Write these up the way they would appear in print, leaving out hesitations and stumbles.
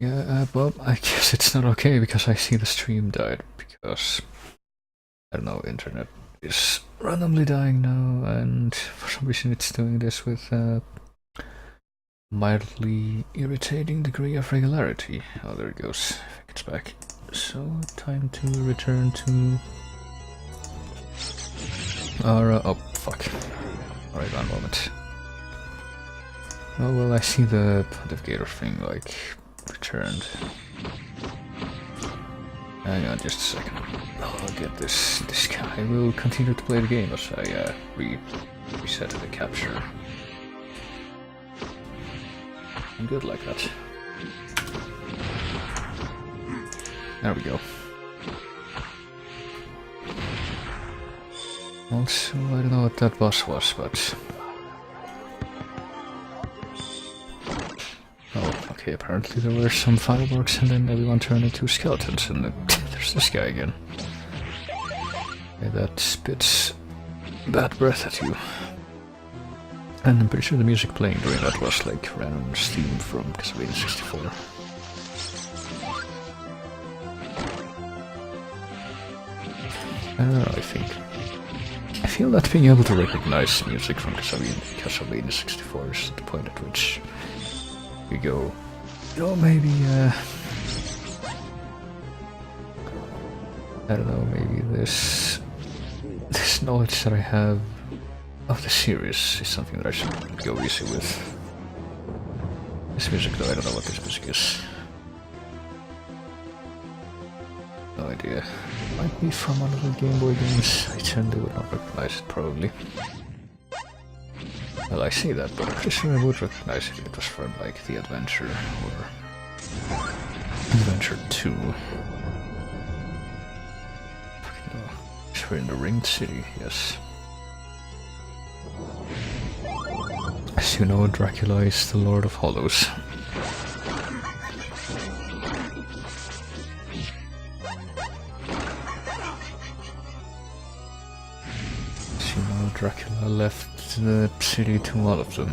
Yeah, Bob, I guess it's not okay because I see the stream died because, I don't know, internet is randomly dying now, and for some reason it's doing this with mildly irritating degree of regularity. Oh, there it goes. I think it's back. So, time to return to our, oh, fuck. Alright, one moment. Oh, well, I see the pontificator thing, like, returned. Hang on just a second. I'll get this guy. I will continue to play the game as I reset the capture. I'm good like that. There we go. Also, I don't know what that boss was, but... Oh, okay, apparently there were some fireworks and then everyone turned into skeletons, and then there's this guy again. Okay, that spits bad breath at you. And I'm pretty sure the music playing during that was like random steam from Castlevania 64. I feel that being able to recognize music from Castlevania 64 is the point at which we go, maybe, I don't know, maybe this knowledge that I have of the series is something that I should go easy with. This music, though, I don't know what this music is. No idea. Might be from one of the Game Boy games. I tend to not recognize it, probably. Well, I see that, but I'm pretty sure I would recognize it if it was from, like, The Adventure or Adventure 2. We're in the Ringed City, yes. As you know, Dracula is the Lord of Hollows. As you know, Dracula left the city to all of them,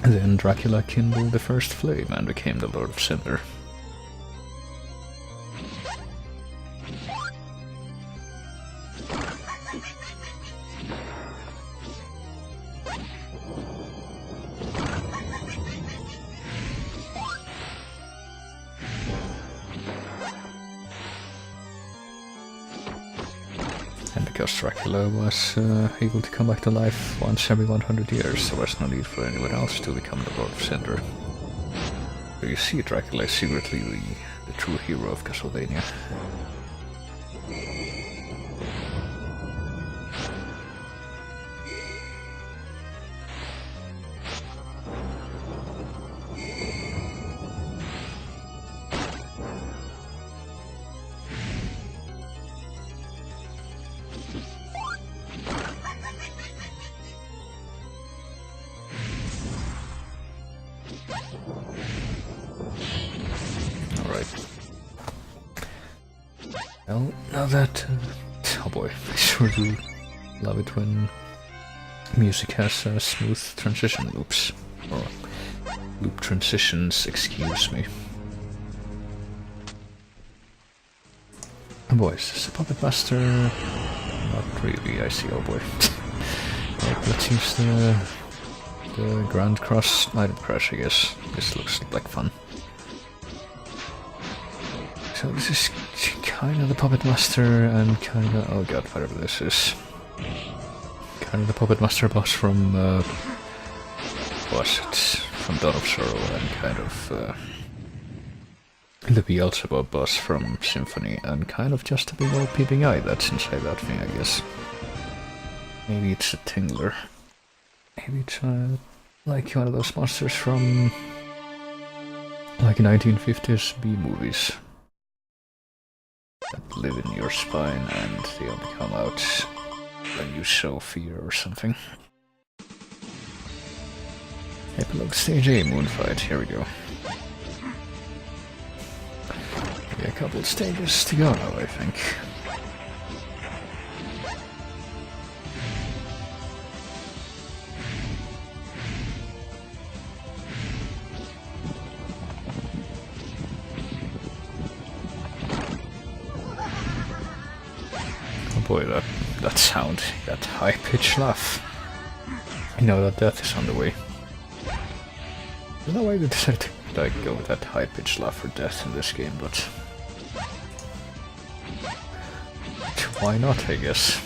and then Dracula kindled the first flame and became the Lord of Cinder. Dracula was able to come back to life once every 100 years, there was no need for anyone else to become the Lord of Cinder. So you see, Dracula is secretly the true hero of Castlevania. Well, now that... oh boy, I sure do love it when music has smooth transition loops. Or loop transitions, excuse me. Oh boy, is this a Puppet Master? Not really, I see, oh boy. Right, let's use the Grand Cross item crash, I guess. This looks like fun. So this is kind of the Puppet Master and kind of, oh god, whatever this is. Kind of the Puppet Master boss from, from Dawn of Sorrow, and kind of the Beelzebub boss from Symphony, and kind of just a big old peeping eye that's inside that thing, I guess. Maybe it's a Tingler. Maybe it's like one of those monsters from like 1950s B-movies. That live in your spine and they only come out when you show fear or something. Epilogue Stage A Moonfight, here we go. Maybe a couple of stages to go now, I think. boy, that sound, that high-pitched laugh. You know that death is on the way. I don't know why they decided to like go with that high-pitched laugh for death in this game, but why not, I guess.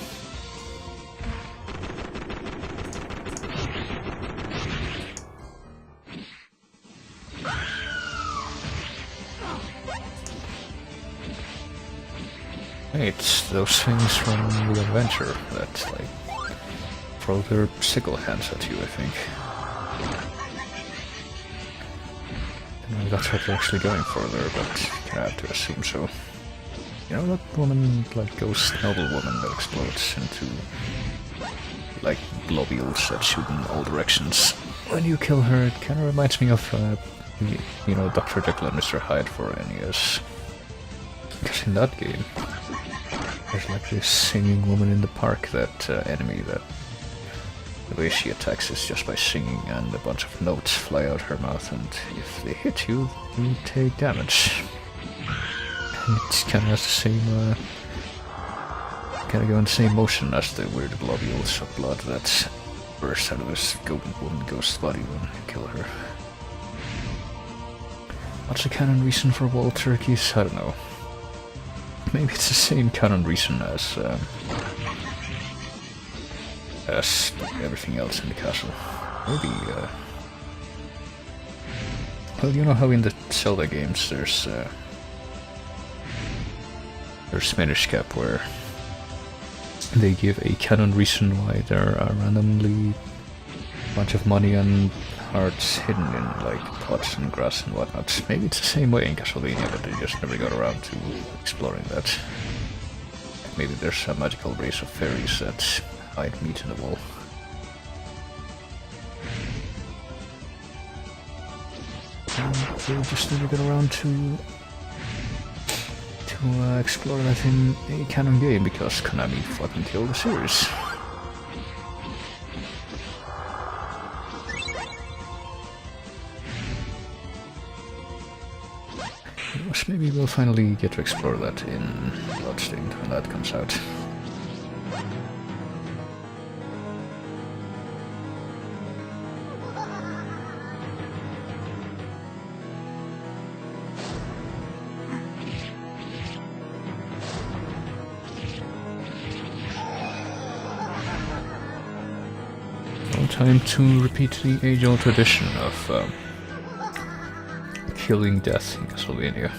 Hey, it's those things from the adventure that like throw their sickle hands at you, I think. And that's what they're actually going for there, but you have to assume so. You know that woman, like ghost noble woman that explodes into like globules that shoot in all directions. When you kill her, it kind of reminds me of, you know, Dr. Jekyll and Mr. Hyde for NES. Because in that game, there's like this singing woman in the park, that enemy that the way she attacks is just by singing, and a bunch of notes fly out her mouth, and if they hit you, you take damage. And it's kind of has the same, kind of go in the same motion as the weird globules of blood that burst out of this woman ghost body when you kill her. What's the canon reason for wall turkeys? I don't know. Maybe it's the same canon reason as everything else in the castle. Maybe, well, you know how in the Zelda games there's Minish Cap where they give a canon reason why there are randomly a bunch of money and hearts hidden in like pots and grass and whatnot. Maybe it's the same way in Castlevania, but they just never got around to exploring that. Maybe there's a magical race of fairies that hide meat in the wall. And they just never got around to explore that in a canon game because Konami fucking killed the series. Maybe we'll finally get to explore that in Bloodstained when that comes out. No time to repeat the age-old tradition of killing death in Castlevania.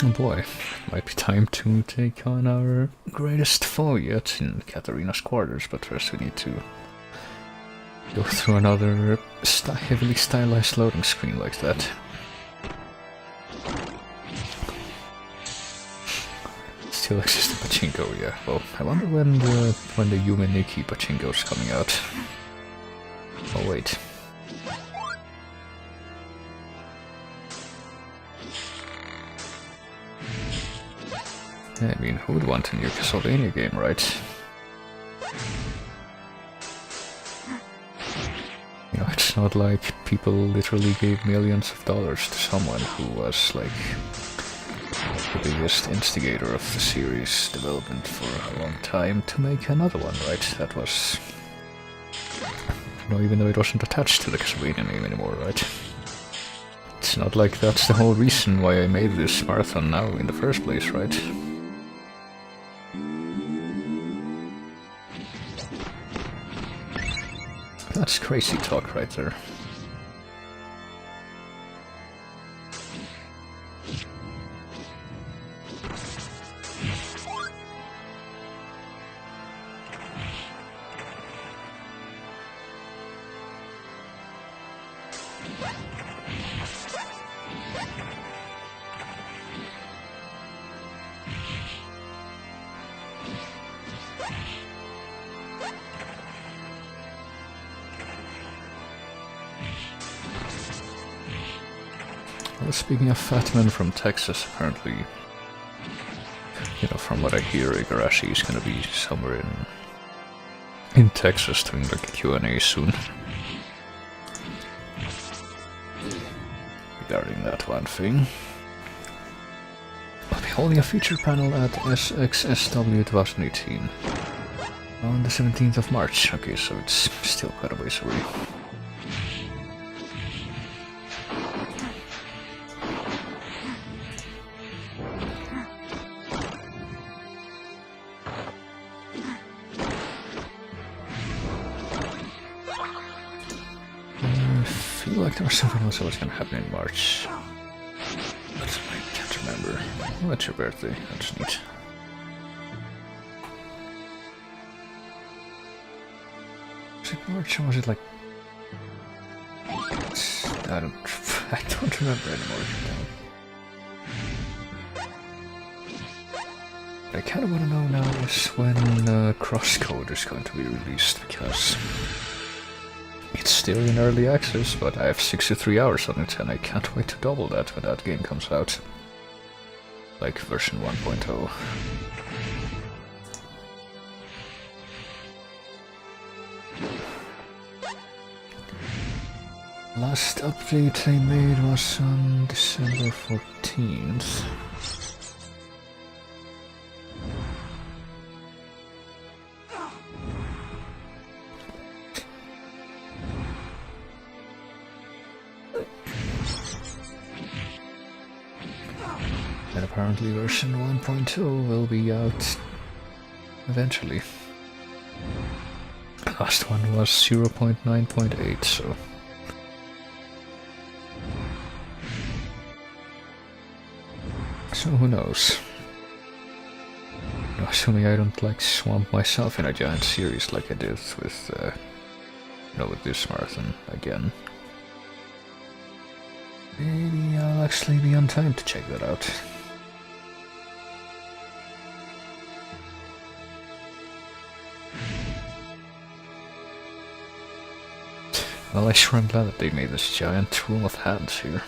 Oh boy, might be time to take on our greatest foe yet in Katarina's quarters, but first we need to go through another heavily stylized loading screen like that. Still exists the pachinko, yeah. Well, I wonder when the Yume Nikki pachinko's coming out. Oh wait. I mean, who would want a new Castlevania game, right? You know, it's not like people literally gave millions of dollars to someone who was, like, the biggest instigator of the series development for a long time to make another one, right? That was... You know, even though it wasn't attached to the Castlevania name anymore, right? It's not like that's the whole reason why I made this marathon now in the first place, right? That's crazy talk right there. Well, speaking of fat men from Texas, apparently, you know, from what I hear, Igarashi is gonna be somewhere in Texas doing like a Q&A soon. Regarding that one thing. I'll be holding a feature panel at SXSW 2018 on the 17th of March. Okay, so it's still quite a ways away. I feel like there was something else that was gonna happen in March. But I can't remember. Oh, it's your birthday. That's neat. Was it March or was it like... I don't remember anymore. What I kind of want to know now is when Crosscode is going to be released, because it's still in early access, but I have 63 hours on it and I can't wait to double that when that game comes out. Like version 1.0. Last update they made was on December 14th. And apparently version 1.0 will be out eventually. Last one was 0.9.8, so... So who knows? Assuming I don't like swamp myself in a giant series like I did with, with this marathon again. Maybe I'll actually be on time to check that out. Well, I sure am glad that they made this giant room of hands here.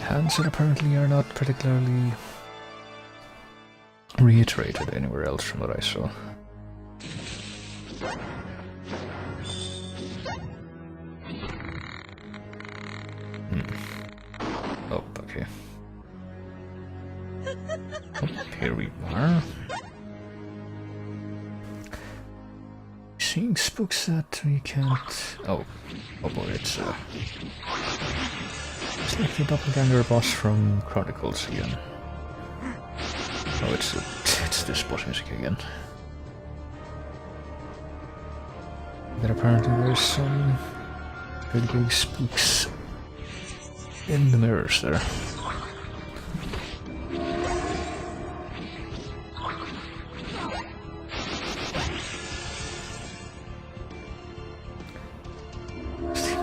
Hands that apparently are not particularly reiterated anywhere else from what I saw. Oh, okay. Oh, here we are. Seeing spooks that we can't... Oh boy, it's like the doppelganger boss from Chronicles again. Oh, it's this boss music again. Then apparently there's some pretty big spooks in the mirrors there.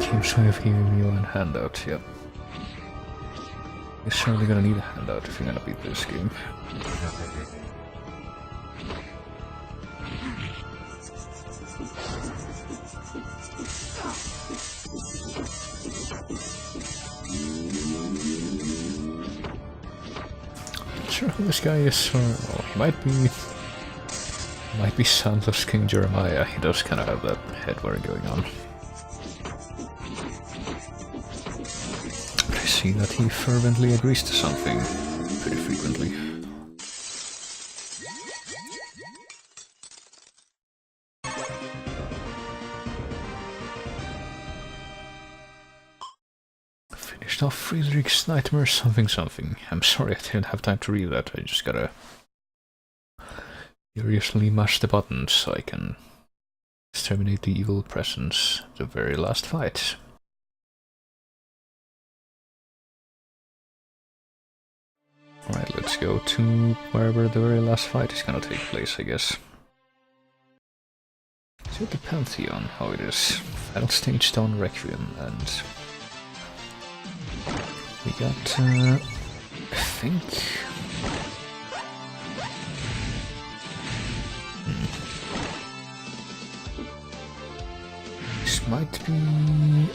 Game's way of giving you a handout, yep. You're certainly gonna need a handout if you're gonna beat this game. Not sure who this guy is, or well, he might be Soundless King Jeremiah. He does kind of have that head wear going on. See that he fervently agrees to something pretty frequently. Finished off Friedrich's Nightmare something. I'm sorry I didn't have time to read that. I just gotta furiously mash the buttons so I can exterminate the evil presence at the very last fight. Alright, let's go to wherever the very last fight is gonna take place, I guess. So the Pantheon, how it is. Final Stage Stone Requiem, and we got, I think... This might be...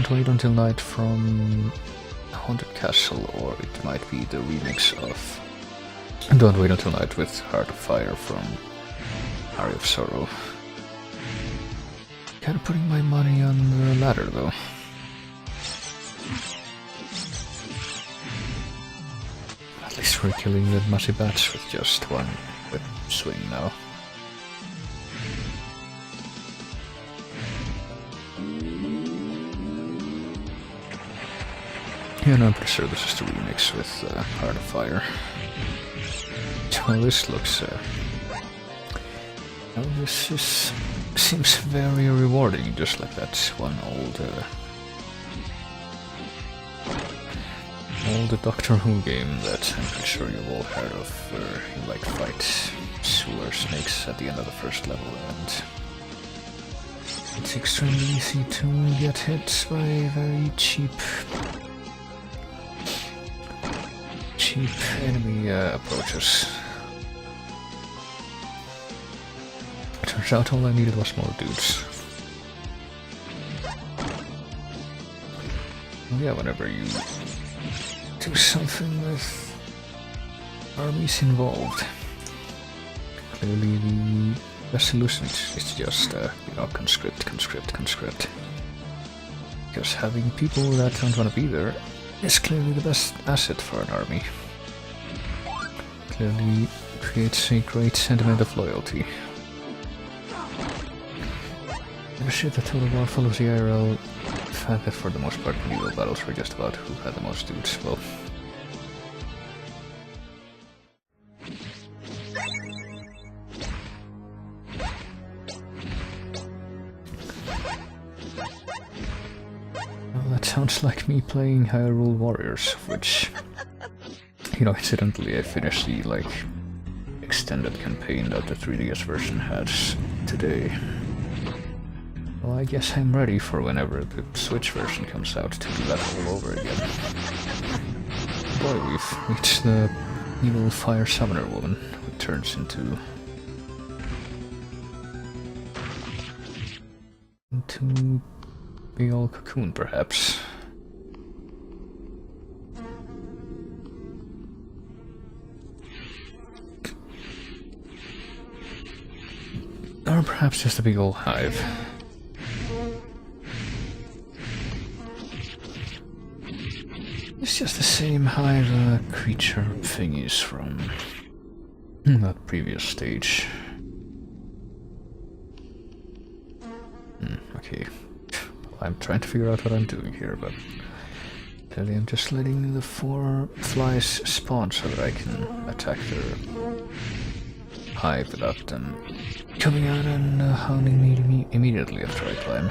Don't Wait Until Night from Haunted Castle, or it might be the remix of Don't Wait Until Night with Heart of Fire from Aria of Sorrow. Kinda putting my money on the latter though. At least we're killing the Muzzy Bats with just one whip swing now. Yeah, no, I'm pretty sure this is the remix with Heart of Fire. Well, this looks... well, this is... seems very rewarding, just like that one old Doctor Who game that I'm pretty sure you've all heard of, where you like fight sewer snakes at the end of the first level, and it's extremely easy to get hit by very cheap enemy approaches. Turns out all I needed was more dudes. Well, yeah, whenever you do something with armies involved, clearly the best solution is just, you know, conscript. Because having people that don't want to be there is clearly the best asset for an army. Clearly creates a great sentiment of loyalty. Never shit that Total War follows the IRL fact that for the most part medieval battles were just about who had the most dudes. Well, that sounds like me playing Hyrule Warriors, which, you know, incidentally I finished the, like, extended campaign that the 3DS version had today. Well, I guess I'm ready for whenever the Switch version comes out to do that all over again. Boy, we've reached the evil fire summoner woman, who turns into big old cocoon, perhaps. Or perhaps just a big old hive. It's just the same hive creature thingies from that previous stage. Okay. I'm trying to figure out what I'm doing here, but clearly I'm just letting the 4 flies spawn so that I can attack their hive without them coming out and hounding me immediately after I climb.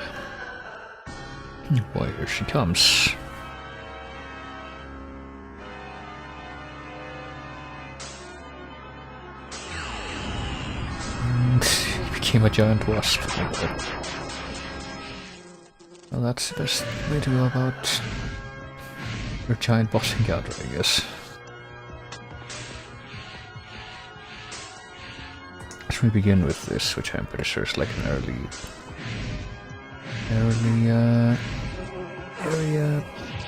Boy, here she comes. And he became a giant wasp. Well, that's the best way to go about your giant boss encounter, I guess. As we begin with this, which I'm pretty sure is like an early area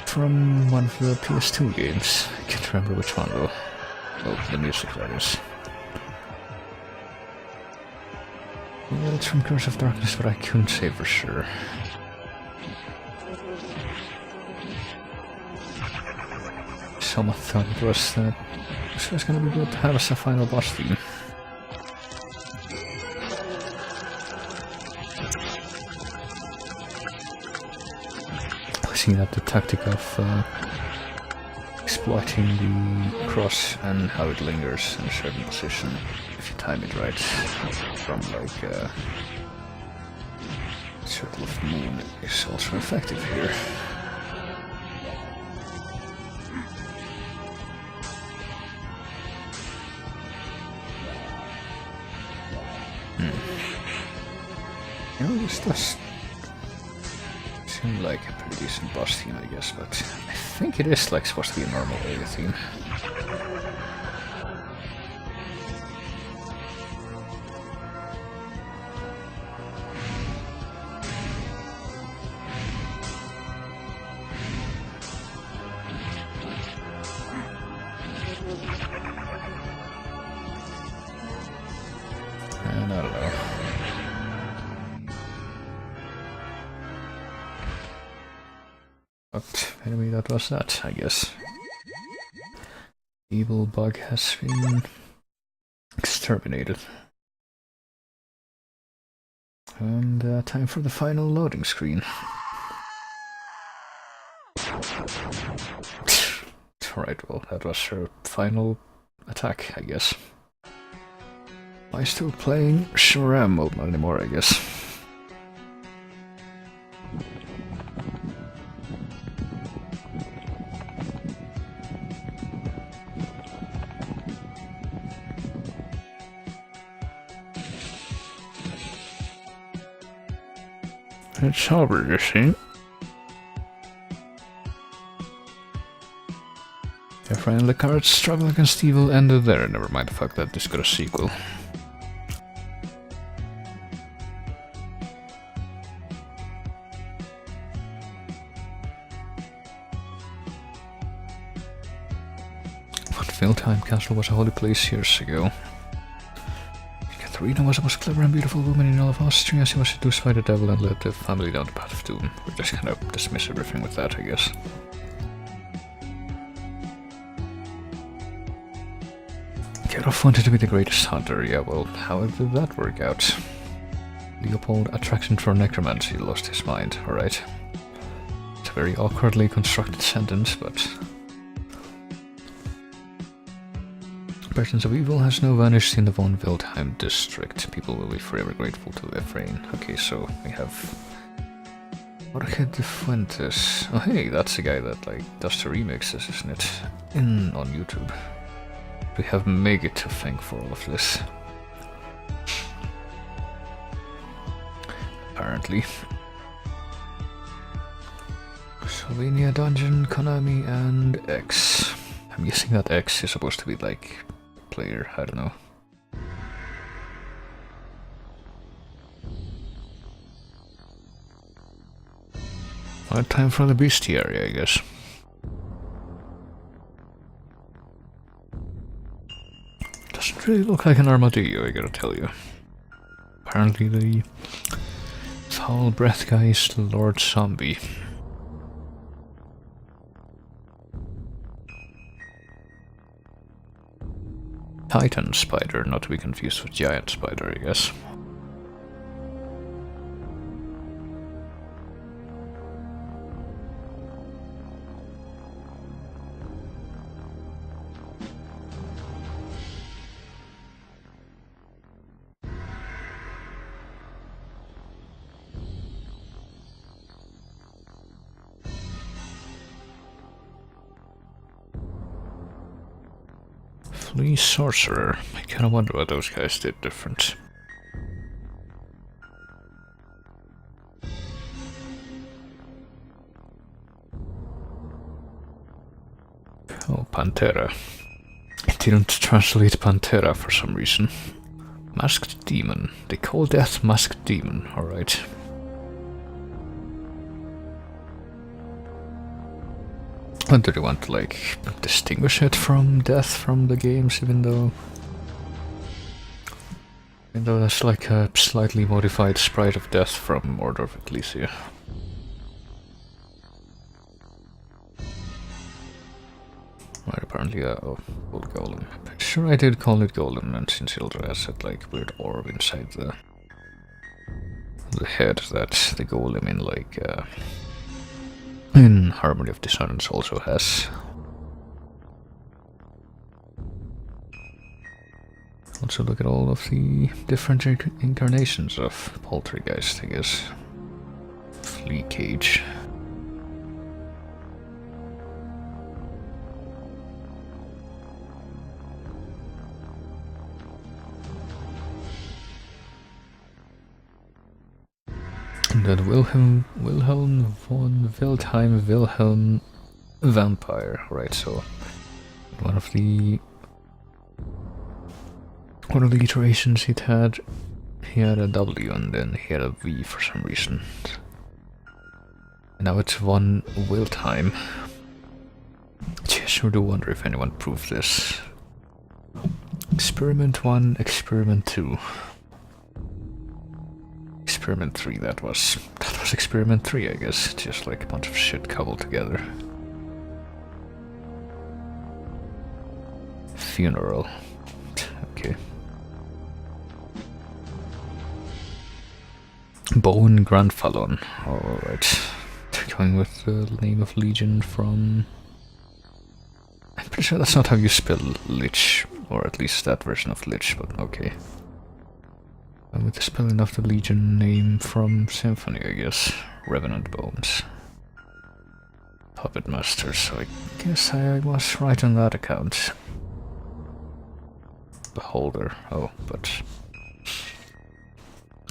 from one of the PS2 games. I can't remember which one though. Oh, the music, that is. Well, it's from Curse of Darkness, but I couldn't say for sure. Someone thought it was this was gonna be good to have as a final boss theme. I see that the tactic of exploiting the cross and how it lingers in a certain position, if you time it right, from like Circle of the Moon, is also effective here. You know, this does seem like a pretty decent boss theme, I guess, but I think it is like supposed to be a normal area theme. And I don't know. What enemy that was that, I guess. Evil bug has been exterminated. And time for the final loading screen. Right, well, that was her final attack, I guess. Am I still playing Sharam mode? Not anymore, I guess. It's over, you see. Your friend Lecarde's struggle against evil ended there. Never mind, fuck that, this got a sequel. What Vildheim Castle was a holy place years ago. Katharina was the most clever and beautiful woman in all of Austria. She was seduced by the devil and led the family down the path of doom. We just kind of dismiss everything with that, I guess. Gerolf wanted to be the greatest hunter. Yeah, well, how did that work out? Leopold, attraction for necromancy, lost his mind. Alright. It's a very awkwardly constructed sentence, but... Presence of evil has now vanished in the von Wildheim district. People will be forever grateful to Ephraim. Okay, so we have... Jorge de Fuentes. Oh hey, that's the guy that like does the remixes, isn't it? On YouTube. We have Megit to thank for all of this. Apparently. Castlevania Dungeon, Konami, and X. I'm guessing that X is supposed to be like player, I don't know. Well, time for the bestiary, I guess. Doesn't really look like an armadillo, I gotta tell you. Apparently the foul breath guy is the Lord Zombie. Titan spider, not to be confused with giant spider, I guess. Flea Sorcerer. I kinda wonder what those guys did different. Oh, Pantera. It didn't translate Pantera for some reason. Masked Demon. They call death Masked Demon, alright. And do they want to, like, distinguish it from death from the games, even though that's like a slightly modified sprite of death from Order of Ecclesia. Right, apparently, oh, old golem. I'm sure I did call it golem, and since Hildra has that, like, weird orb inside the head that the golem in, like, in Harmony of Dissonance also has. Also look at all of the different incarnations of Poltergeist, I guess. Flea Cage. And then Wilhelm von Wildheim Wilhelm Vampire, right? So one of the iterations he had a W and then he had a V for some reason. And now it's von Wildheim. sure do wonder if anyone proved this. Experiment 1, Experiment 2. Experiment 3, that was Experiment 3, I guess. Just like a bunch of shit cobbled together. Funeral. Okay. Bowen Grandfallon. Alright. Going with the name of Legion from... I'm pretty sure that's not how you spell Lich, or at least that version of Lich, but okay. And with the spelling of the Legion name from Symphony, I guess. Revenant Bones. Puppet Master, so I guess I was right on that account. Beholder, oh, but...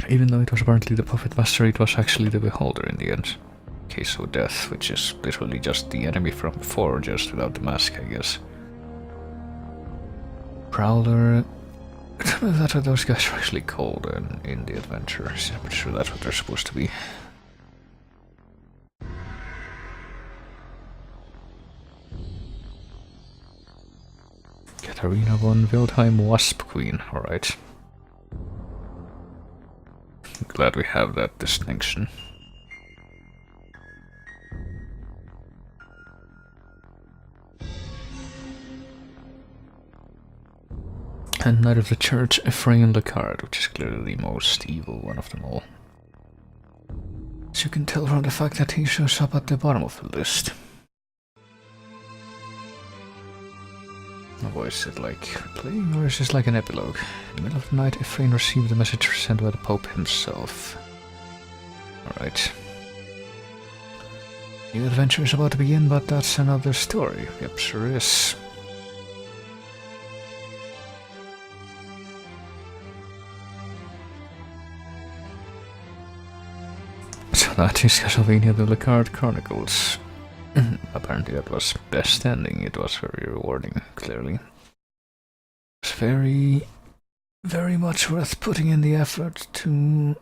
Even though it was apparently the Puppet Master, it was actually the Beholder in the end. Queso Death, which is literally just the enemy from before, just without the mask, I guess. Prowler... I don't know if that's what those guys are actually called in the adventures. I'm pretty sure that's what they're supposed to be. Katharina von Wildheim Wasp Queen, alright. Glad we have that distinction. And Knight of the Church, Ephraim Lecarde, which is clearly the most evil one of them all. As you can tell from the fact that he shows up at the bottom of the list. Oh, is it like playing, or is this like an epilogue? In the middle of the night, Ephraim received a message sent by the Pope himself. Alright. New adventure is about to begin, but that's another story. Yep, sure is. So that is Castlevania the Lecarde Chronicles. Apparently that was best ending. It was very rewarding, clearly. It's very much worth putting in the effort to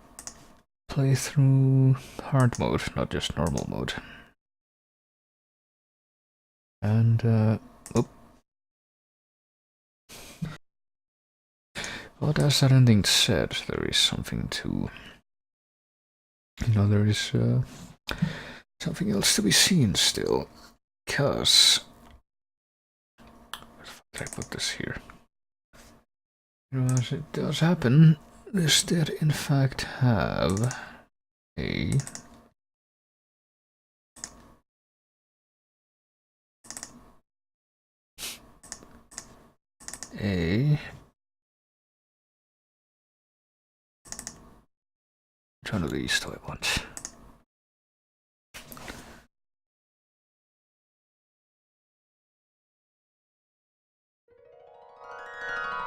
play through hard mode, not just normal mode. And, But as that ending said, there is something to... there is something else to be seen still. Because... Where the fuck did I put this here? As it does happen, this did in fact have a... Which one of these do I want?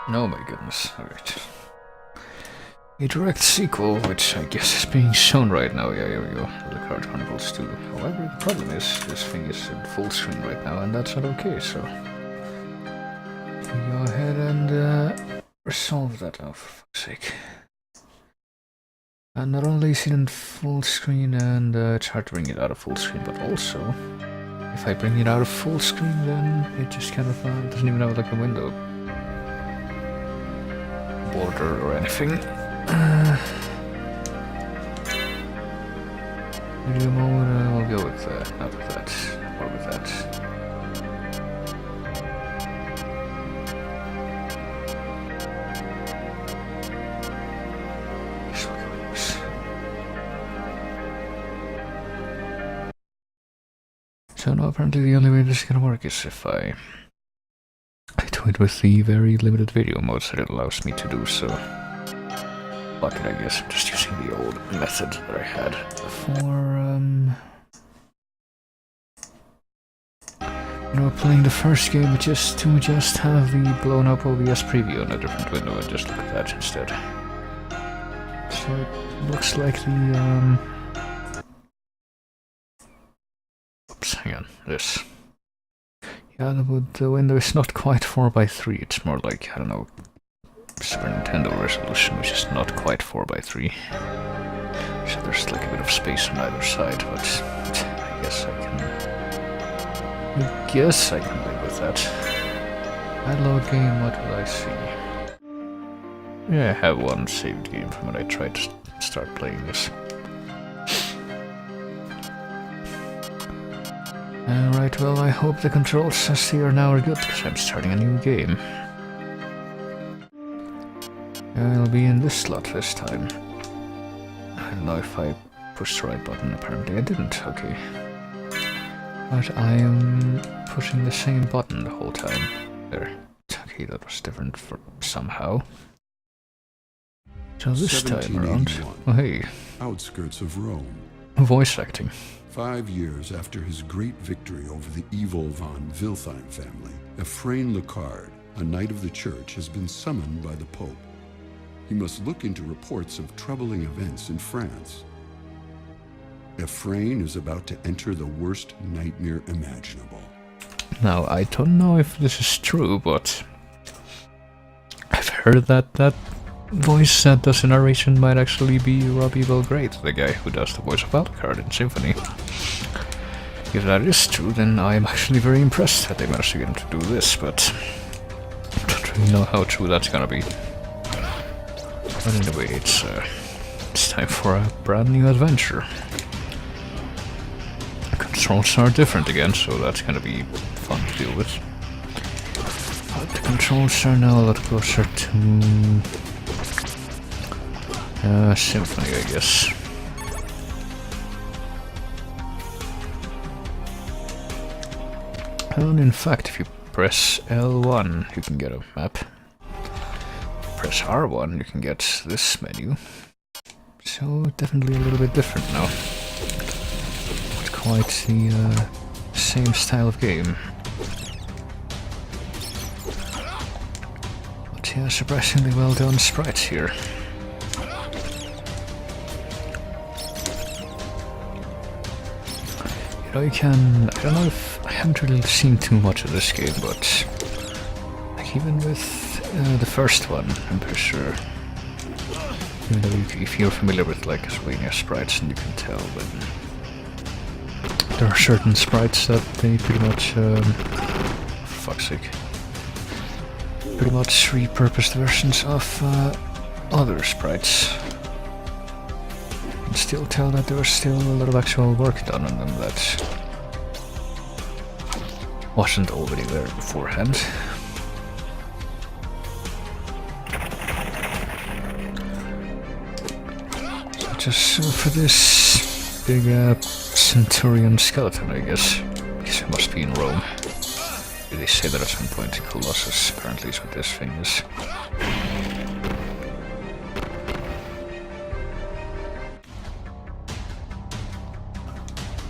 Oh my goodness, alright. A direct sequel, which I guess is being shown right now. Yeah, here we go. Lecarde Chronicles 2. However, the problem is, this thing is in full screen right now, and that's not okay, so... Go ahead and resolve that, oh, for fuck's sake. And not only is it in full screen, and it's hard to bring it out of full screen, but also, if I bring it out of full screen, then it just kind of doesn't even have like a window border or anything. Video mode, I'll go with that, not with that, or with that. So now apparently the only way this is gonna work is if I do it with the very limited video modes that it allows me to do, so fuck it, I guess I'm just using the old method that I had before, playing the first game, but just to have the blown up OBS preview in a different window and just look at that instead. So it looks like the, oops, hang on, this. Yeah, the window is not quite 4x3, it's more like, I don't know, Super Nintendo resolution, which is not quite 4x3. So there's like a bit of space on either side, but I guess I can live with that. Load game, what will I see? Yeah, I have one saved game from when I tried to start playing this. Alright, well, I hope the controls I see are now good, because I'm starting a new game. I'll be in this slot this time. I don't know if I pushed the right button, apparently I didn't, okay. But I am pushing the same button the whole time. There. Okay, that was different for somehow. So this time around... Oh hey. Outskirts of Rome. Voice acting. 5 years after his great victory over the evil von Viltheim family, Ephraim Lecarde, a knight of the church, has been summoned by the Pope. He must look into reports of troubling events in France. Ephraim is about to enter the worst nightmare imaginable. Now, I don't know if this is true, but I've heard that that voice that does the narration might actually be Robbie Belgrade, the guy who does the voice of Lecarde in Symphony. If that is true, then I am actually very impressed that they managed to get him to do this, but I don't really know how true that's gonna be. But anyway, it's time for a brand new adventure. The controls are different again, so that's gonna be fun to deal with. But the controls are now a lot closer to Symphony, I guess. And in fact, if you press L1, you can get a map. Press R1, you can get this menu. So definitely a little bit different now. Not quite the same style of game. But yeah, surprisingly well done sprites here. You know, you can... I don't know if... I haven't really seen too much of this game, but... like even with the first one, I'm pretty sure. Even though if you're familiar with like Castlevania sprites, and you can tell when there are certain sprites that they pretty much, for fuck's sake, pretty much repurposed versions of other sprites. You can still tell that there was still a lot of actual work done on them that wasn't already there beforehand. Just for this big centurion skeleton, I guess. Because it must be in Rome. They say that at some point in Colossus, apparently is what this thing is.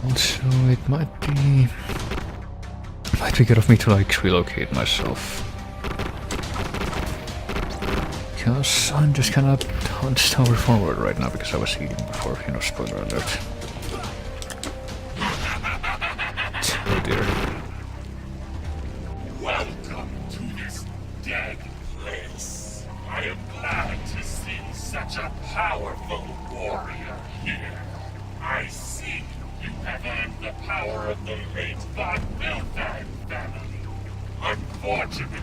Also, it might be good of me to like relocate myself. Because I'm just kind of hunched over forward right now because I was eating before, you know, spoiler alert. Oh dear. Welcome to this dead place. I am glad to see such a powerful warrior here. I see you have earned the power of the late von Viltheim family. Unfortunately,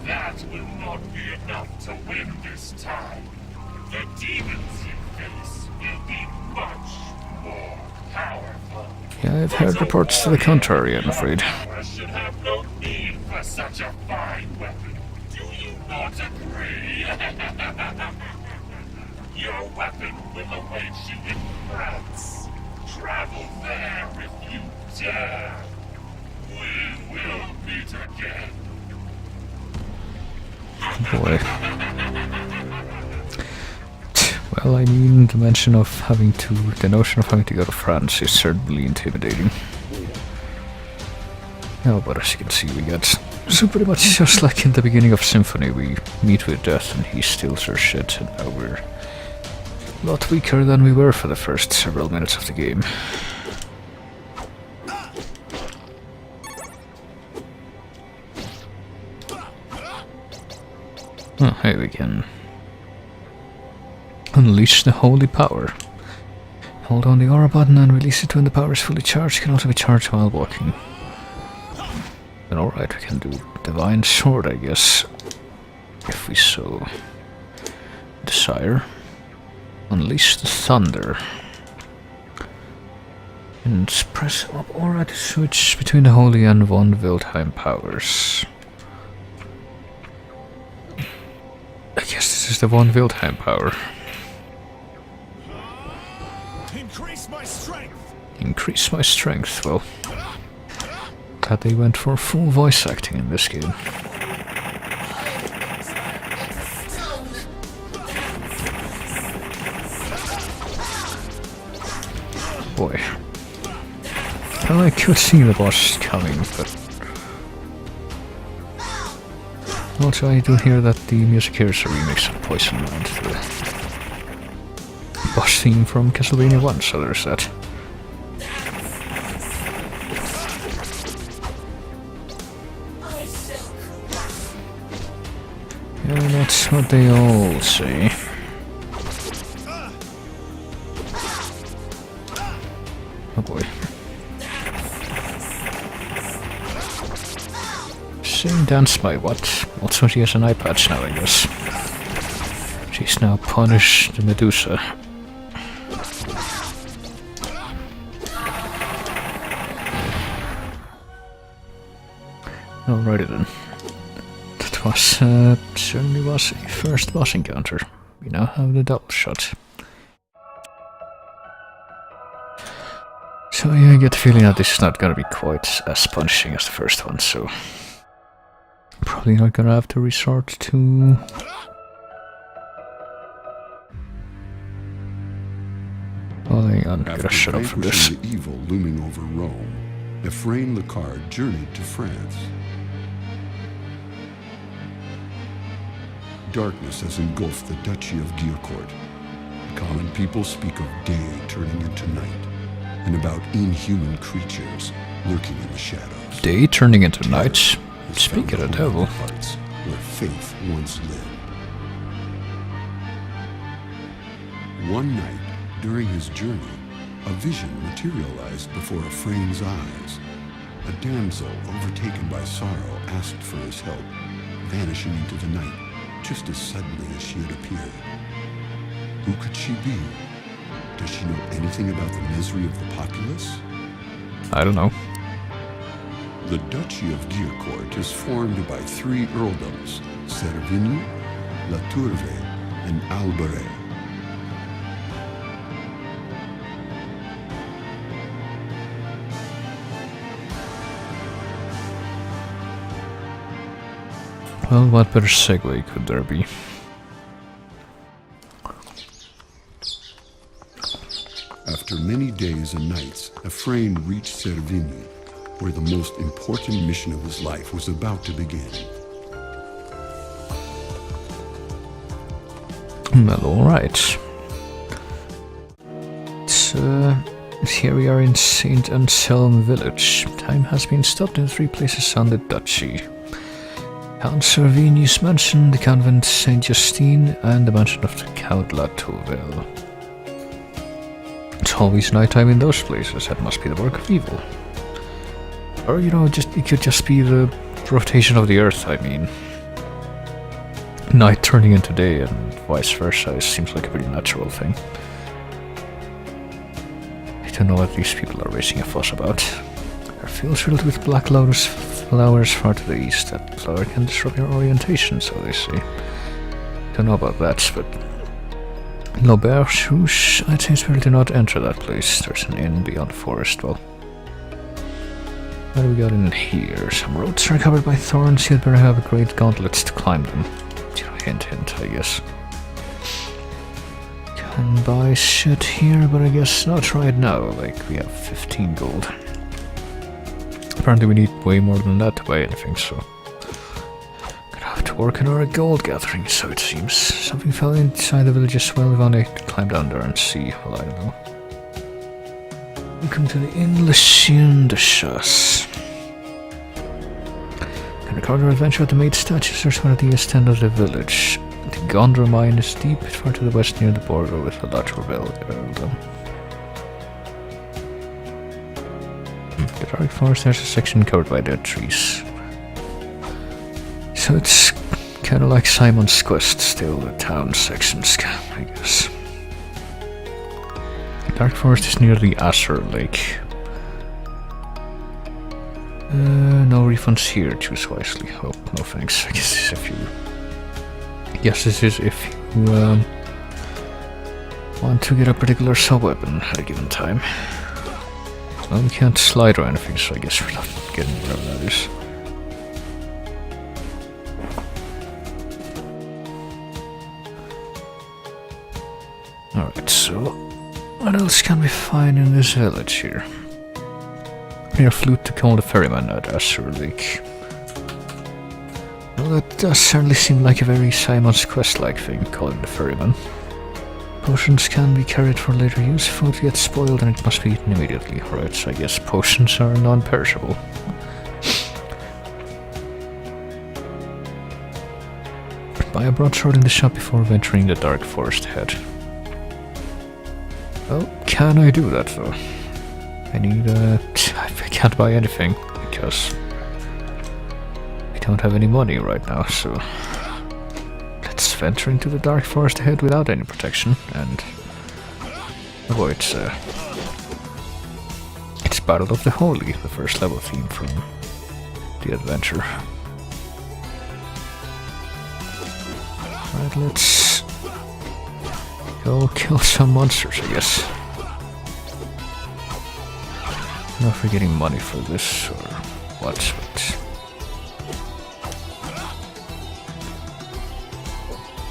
that will not be enough to win this time. The demons you face will be much more powerful. Yeah, I've heard reports to the contrary, I'm afraid. I should have no need for such a fine weapon. Do you not agree? Your weapon will await you in France. Travel there if you dare. We will meet again. Boy. Well, I mean, the notion of having to go to France is certainly intimidating. Oh, but as you can see, we get... So pretty much just like in the beginning of Symphony, we meet with Death and he steals our shit, and now we're a lot weaker than we were for the first several minutes of the game. Oh, hey, we can unleash the holy power. Hold on the aura button and release it when the power is fully charged. Can also be charged while walking. Then alright, we can do Divine Sword, I guess. If we so desire. Unleash the Thunder. And press up. Alright, switch between the Holy and von Wildheim powers. I guess this is the von Wildheim power. Increase my strength. Increase my strength. Well, glad they went for full voice acting in this game. Boy. I could see the boss coming, but... Also, I do hear that the music here is a remix of Poison Land, the boss theme from Castlevania 1, so there's that. Yeah, that's what they all say. Oh boy. Same dance by what? Also she has an eye patch now, I guess. She's now punished the Medusa. Alrighty then. That was, certainly was a first boss encounter. We now have the double shot. So yeah, I get the feeling that this is not gonna be quite as punishing as the first one, so... Probably not gonna have to resort to... Oh, hang on, gotta shut up for this. After vanquishing the evil looming over Rome, Ephraim Lecarde journeyed to France. Darkness has engulfed the Duchy of Guilcourt. The common people speak of day turning into night, and about inhuman creatures lurking in the shadows. Day turning into night? Has Speak of found the home in devil. hearts where faith once lived. One night, during his journey, a vision materialized before Ephraim's eyes. A damsel, overtaken by sorrow, asked for his help, vanishing into the night just as suddenly as she had appeared. Who could she be? Does she know anything about the misery of the populace? I don't know. The Duchy of Guilcourt is formed by three earldoms, Servigny, La Tourve, and Alberet. Well, what better segue could there be? After many days and nights, Ephraim reached Servigny, where the most important mission of his life was about to begin. Well, alright. Here we are in St. Anselm village. Time has been stopped in 3 places on the duchy. Count Servigny's mansion, the convent St. Justine, and the mansion of the Count La Tourvel. It's always nighttime in those places. That must be the work of evil. Or, you know, it could just be the rotation of the earth, I mean. Night turning into day and vice versa seems like a pretty natural thing. I don't know what these people are raising a fuss about. There are fields filled with black lotus flowers far to the east. That flower can disrupt your orientation, so they say. Don't know about that, but... L'Auberge, I'd say it's better to not enter that place. There's an inn beyond the forest, well... What do we got in here? Some roads are covered by thorns, you'd better have great gauntlets to climb them. Hint, hint, I guess. Can buy shit here, but I guess not right now. Like, we have 15 gold. Apparently we need way more than that to buy anything, so... Gonna have to work on our gold gathering, so it seems. Something fell inside the village as well. If only I could climb down there and see. Well, I don't know. Welcome to the Inn Le Chien de Chasse. Can record our adventure at the maid statues. There's one at the east end of the village. The Gondra mine is deep, far to the west near the border with the La Tourvel earldom. The dark forest, there's a section covered by dead trees. So it's kind of like Simon's Quest, still the town sections, I guess. Dark Forest is near the Azure Lake. No refunds here, choose wisely. Oh, no thanks. I guess this is if you... this is if you want to get a particular sub-weapon at a given time. Well, we can't slide or anything, so I guess we're not getting whatever that is. Alright, so what else can we find in this village here? Near flute to call the ferryman at Azure Lake. Well, that does certainly seem like a very Simon's Quest-like thing, calling the ferryman. Potions can be carried for later use, food gets spoiled and it must be eaten immediately. Alright, so I guess potions are non-perishable. Buy a broadsword in the shop before venturing the Dark Forest ahead. Well, can I do that though? I need I can't buy anything because I don't have any money right now, so let's venture into the Dark Forest ahead without any protection and avoid it's Battle of the Holy, the first level theme from the adventure. Right, let's go kill some monsters, I guess. Not for getting money for this or what, but...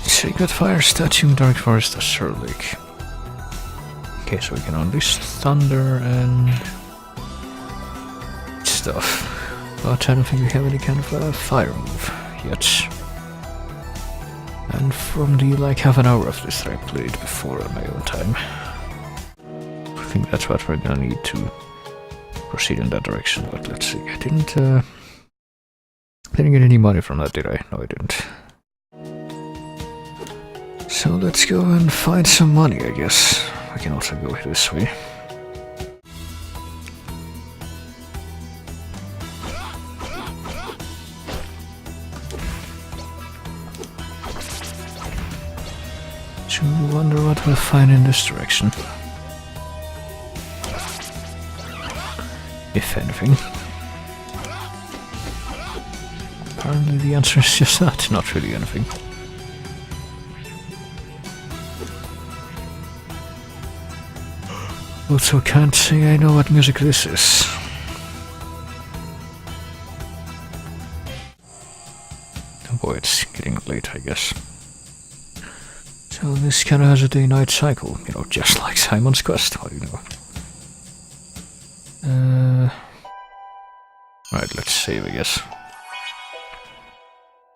Sacred Fire Statue, Dark Forest, Azure Lake. Okay, so we can unleash thunder and... stuff. But I don't think we have any kind of a fire move yet. And from the like half an hour of this that I played before on my own time, I think that's what we're gonna need to proceed in that direction, but let's see. I didn't get any money from that, did I? No, I didn't. So let's go and find some money, I guess. We can also go this way. So I wonder what we'll find in this direction. If anything. Apparently the answer is just that, not really anything. Also can't say I know what music this is. Oh boy, it's getting late, I guess. So this kinda has a day-night cycle, you know, just like Simon's Quest, what do you know? Right, let's save, I guess.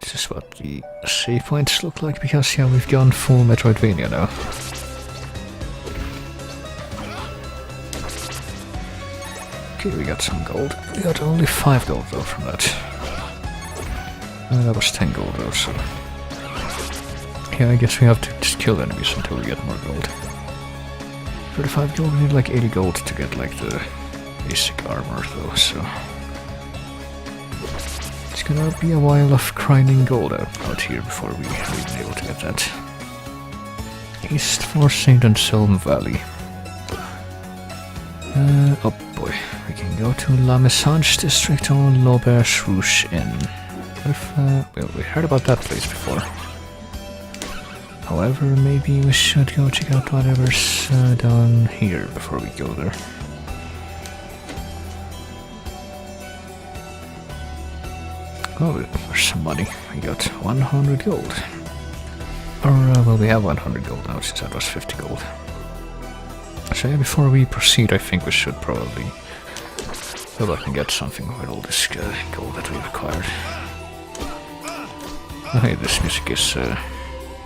This is what the save points look like, because, yeah, we've gone full Metroidvania now. Okay, we got some gold. We got only 5 gold, though, from that. That was 10 gold, though, so... Yeah, I guess we have to just kill enemies until we get more gold. 35 gold, we need like 80 gold to get, like, the basic armor, though, so... It's gonna be a while of grinding gold out here before we're even able to get that. East for St. Anselm Valley. Oh boy, we can go to La Messange district or L'Auberge Rouge Inn. Well, we heard about that place before. However, maybe we should go check out whatever's down here before we go there. Oh, there's some money. We got 100 gold. Or, well, we have 100 gold now, since that was 50 gold. So yeah, before we proceed, I think we should probably go back and get something with all this gold that we've acquired. Oh, hey, this music is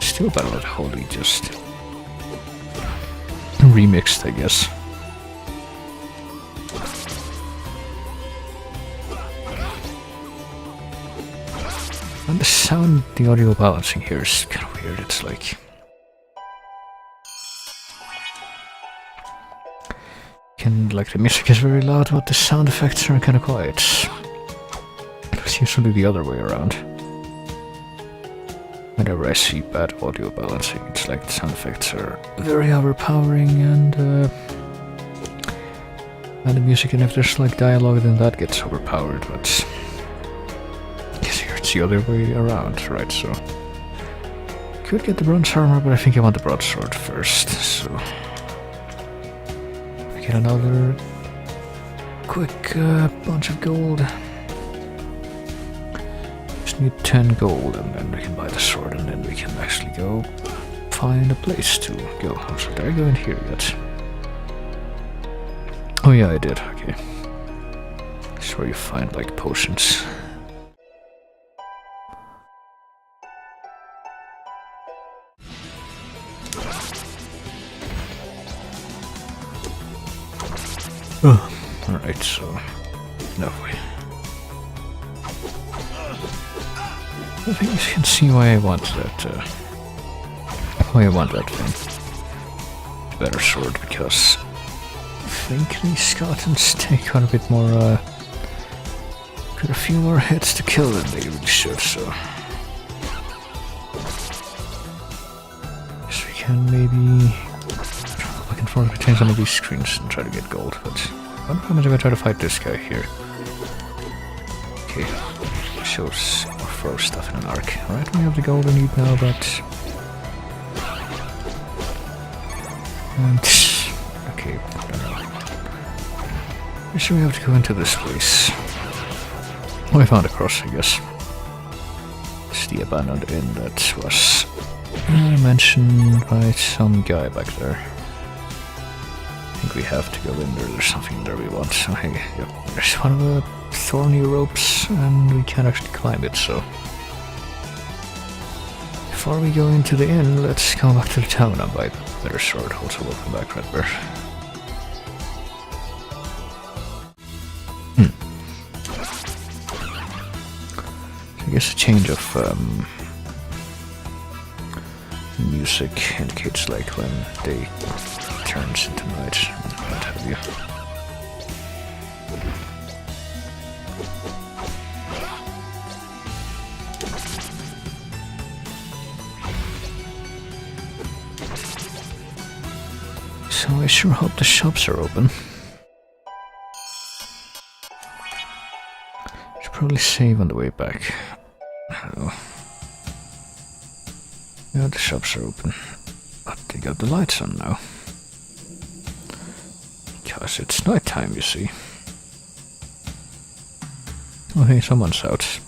still Battle of the Holy, just remixed, I guess. And the sound, the audio balancing here is kind of weird. It's like... the music is very loud, but the sound effects are kind of quiet. It's usually the other way around. whenever I see bad audio balancing, it's like the sound effects are very overpowering and the music, and if there's like dialogue, then that gets overpowered, but I guess here it's the other way around, right? So could get the bronze armor, but I think I want the broadsword first, so I get another quick bunch of gold. Just need 10 gold, and then we can buy the sword, and then we can actually go find a place to go. So did I go in here yet? Oh yeah, I did, okay. This is where you find like potions. Oh, alright, so no way. I think you can see why I want that thing. Better sword, because I think these skeletons take quite a bit more got a few more hits to kill than they really should, so we can maybe look and forth between some of these screens and try to get gold, but I wonder how much if I try to fight this guy here. Okay, shows or throw stuff in an arc. Alright, we have the gold we need now, but and okay, I don't know. I should we have to go into this place. Oh, I found a cross, I guess. It's the abandoned inn that was mentioned by some guy back there. I think we have to go in there. There's something there we want. So, hey, yep. There's one of the thorny ropes, and we can't actually climb it, so before we go into the inn, let's go back to the town and buy the better sword. Also, welcome back, Redbear. I guess a change of music indicates like when day turns into night and what have you. So I sure hope the shops are open. Should probably save on the way back. I don't know. Yeah, the shops are open, but they got the lights on now. Because it's night time, you see. Oh hey, someone's out.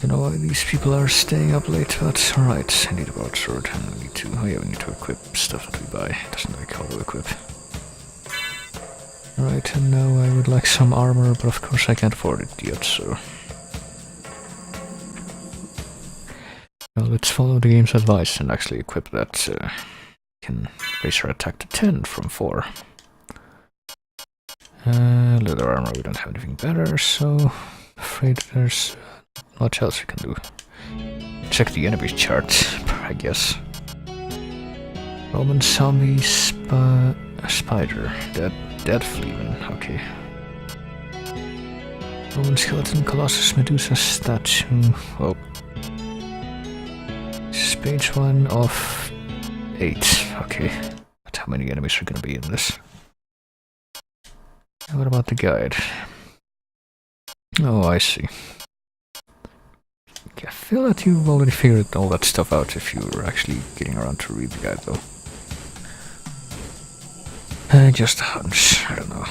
Don't know why these people are staying up late, but alright, I need a broadsword, and we need to, oh yeah, we need to equip stuff that we buy. It doesn't like auto equip. Alright, and now I would like some armor, but of course I can't afford it yet, so well, let's follow the game's advice and actually equip that. Can raise our attack to 10 from 4. Leather armor, we don't have anything better, so afraid there's not much else we can do. Check the enemy chart, I guess. Roman zombie spider, dead fleeman, okay. Roman skeleton, Colossus, Medusa statue, well. This is page 1 of 8, okay. But how many enemies are gonna be in this? And what about the guide? Oh, I see. Okay, I feel that you've already figured all that stuff out if you were actually getting around to read the guide, though. Just a hunch, I don't know.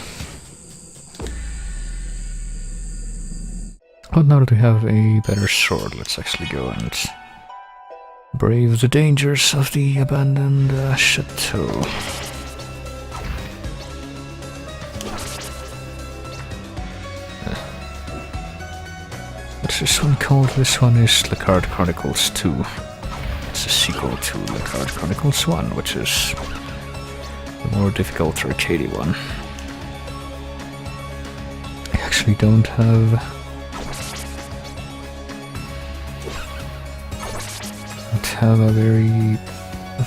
But now that we have a better sword, let's actually go and brave the dangers of the abandoned chateau. What's this one called? This one is Lecarde Chronicles 2. It's a sequel to Lecarde Chronicles 1, which is the more difficult arcadey one. I actually don't have a very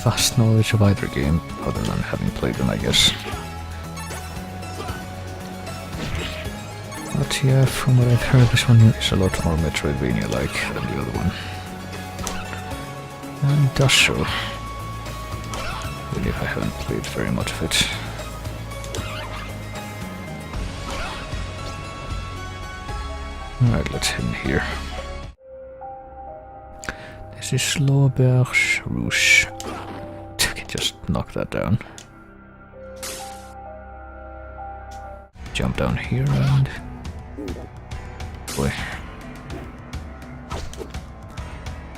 vast knowledge of either game, other than having played them, I guess. But yeah, from what I've heard, this one is a lot more Metroidvania-like than the other one. Industrial. Even if I haven't played very much of it. Alright, let's head in here. This is L'Auberge Rouge. I can just knock that down. Jump down here and... boy.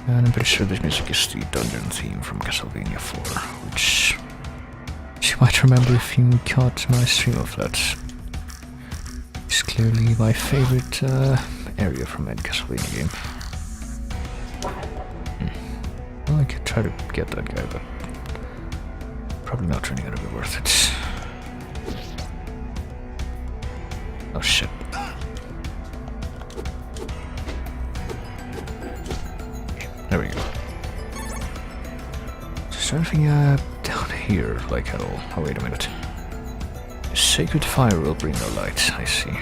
And I'm pretty sure this music is the dungeon theme from Castlevania 4, which you might remember if you caught my stream of that. It's clearly my favorite area from any Castlevania game. Well, I could try to get that guy, but probably not really gonna be worth it. Oh shit. There we go. Is there anything down here, like at all? Oh, wait a minute. The sacred fire will bring no light, I see.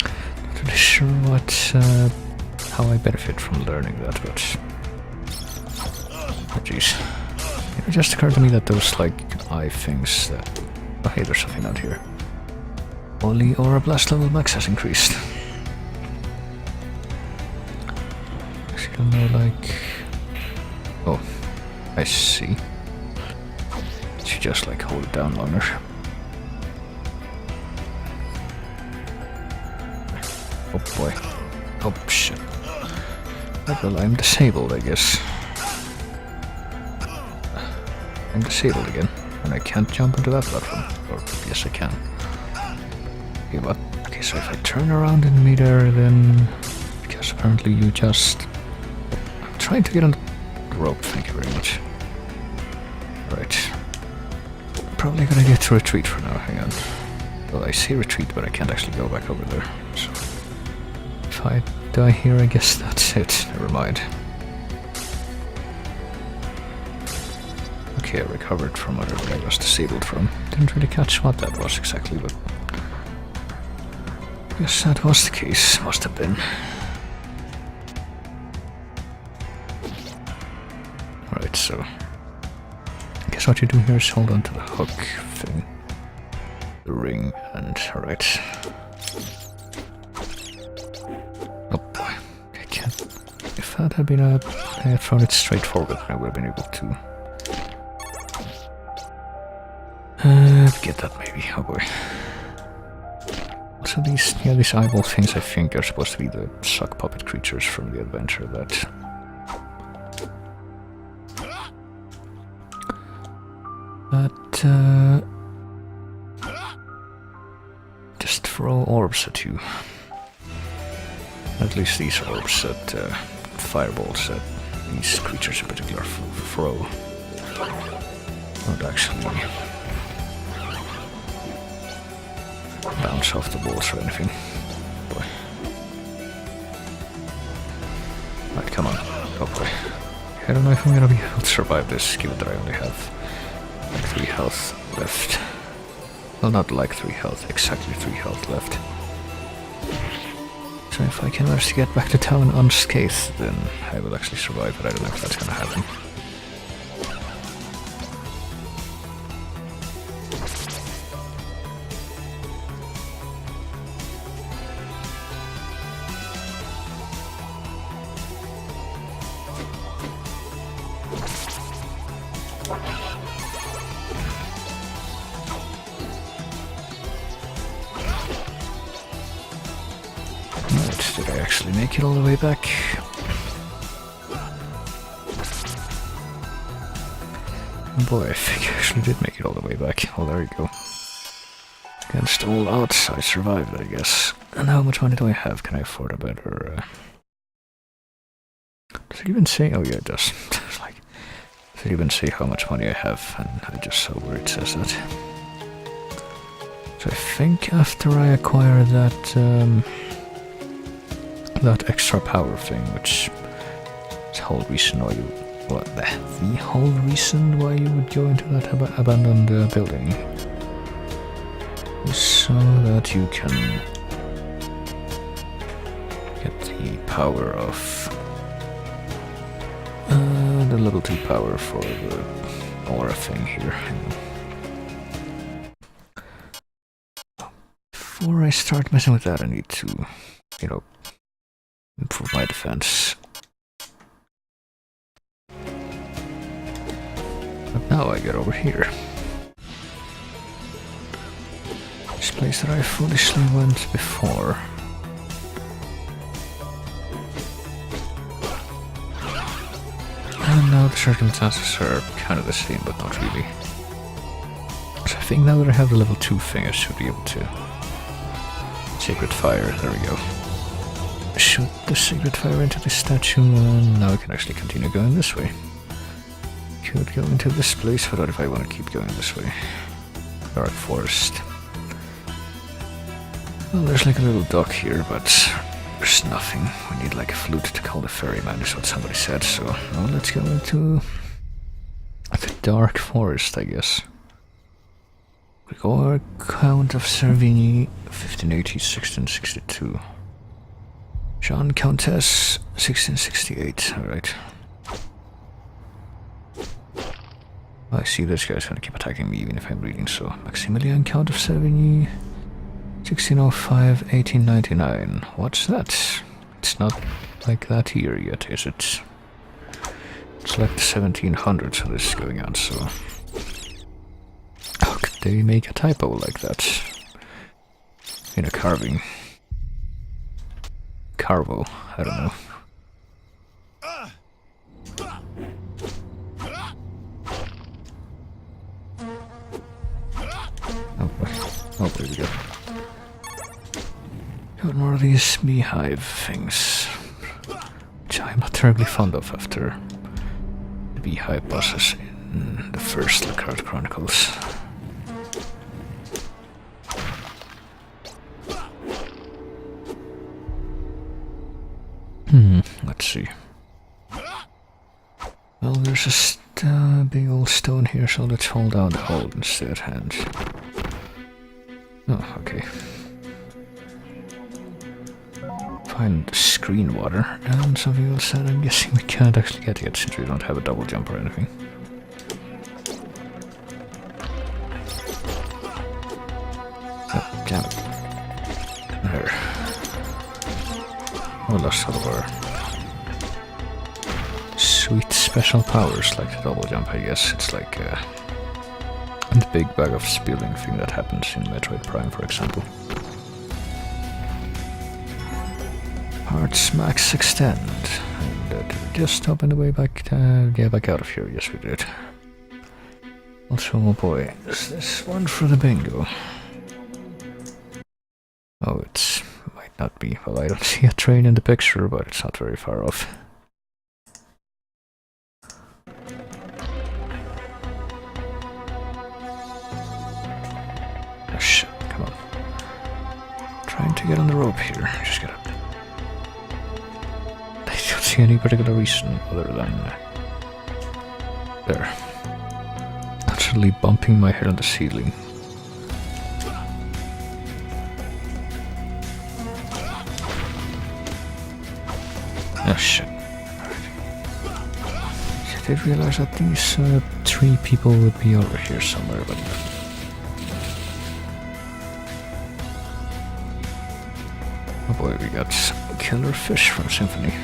Not really sure what, how I benefit from learning that, but... oh jeez. It just occurred to me that those, like, eye things that... oh hey, there's something out here. Only Aura Blast level max has increased. I don't know, like... oh, I see. You just like hold it down longer. Oh boy. Oh shit. Well, I'm disabled, I guess. I'm disabled again, and I can't jump into that platform. Or yes, I can. Okay, what? Okay, so if I turn around in midair, then... because apparently you just... I'm trying to get on the rope, thank you very much. Right. Probably gonna get to retreat for now, hang on. Well, I say retreat, but I can't actually go back over there. So if I die here, I guess that's it. Never mind. Okay, I recovered from whatever I was disabled from. Didn't really catch what that was exactly, but... yes, that was the case. Must have been. Alright, so... I guess what you do here is hold on to the hook thing. The ring, and... alright. Oh boy. I can't... if that had been a... I had thrown it straight forward, I would have been able to... get that maybe, oh boy. So these eyeball things I think are supposed to be the sock puppet creatures from the adventure that... just throw orbs at you. At least these orbs at fireballs that these creatures in particular throw. Not actually bounce off the walls or anything. Boy. Right, come on. Oh boy. I don't know if I'm gonna be able to survive this, given that I only have like 3 health left. Well, not like 3 health, exactly 3 health left. So if I can manage to get back to town unscathed, then I will actually survive, but I don't know if that's gonna happen. Did I actually make it all the way back? Boy, I think I actually did make it all the way back. Oh, there you go. Against all odds, I survived, I guess. And how much money do I have? Can I afford a better... Does it even say? Oh yeah, it does. Like, does it even say how much money I have? And I just saw where it says that. So I think after I acquire that... that extra power thing, which is the whole reason why you... what, the whole reason why you would go into that abandoned building is so that you can get the power of the level 2 power for the aura thing here. Before I start messing with that, I need to, you know, improve my defense. But now I get over here. This place that I foolishly went before. And now the circumstances are kind of the same, but not really. So I think now that I have the level 2 thing, I should be able to... Sacred Fire, there we go. Shoot the Sacred Fire into the statue, and now I can actually continue going this way. Could go into this place, but what if I want to keep going this way? Dark Forest. Well, there's like a little dock here, but there's nothing. We need like a flute to call the ferryman, is what somebody said, so now let's go into the Dark Forest, I guess. Or Count of Servini, 1580-1662. Jean Countess, 1668, alright. I see this guy's gonna keep attacking me even if I'm reading, so Maximilian Count of Servini, 1605-1899. What's that? It's not like that here yet, is it? It's like the 1700s, so this is going on, so... How could they make a typo like that? In a carving. Carvo, I don't know. Oh, there we go. Got more of these beehive things, which I'm not terribly fond of after the beehive bosses in the first Lecarde Chronicles. Let's see. Well, there's a big old stone here, so let's hold down the hold instead, and... Oh, okay. Find screen water, and something else that I'm guessing we can't actually get yet, since we don't have a double jump or anything. Oh, damn it. There. Oh, lost all of our sweet special powers, like the double jump, I guess. It's like the big bag of spilling thing that happens in Metroid Prime, for example. Hearts max extend. And did we just open the way back, back out of here? Yes, we did. Also, oh boy, is this one for the bingo? Oh, it might not be. Well, I don't see a train in the picture, but it's not very far off. Oh shit, come on. Trying to get on the rope here. Just get up. I don't see any particular reason other than... there. Actually bumping my head on the ceiling. Oh shit. I did realize that these 3 people would be over here somewhere, but... Oh boy, we got killer fish from Symphony.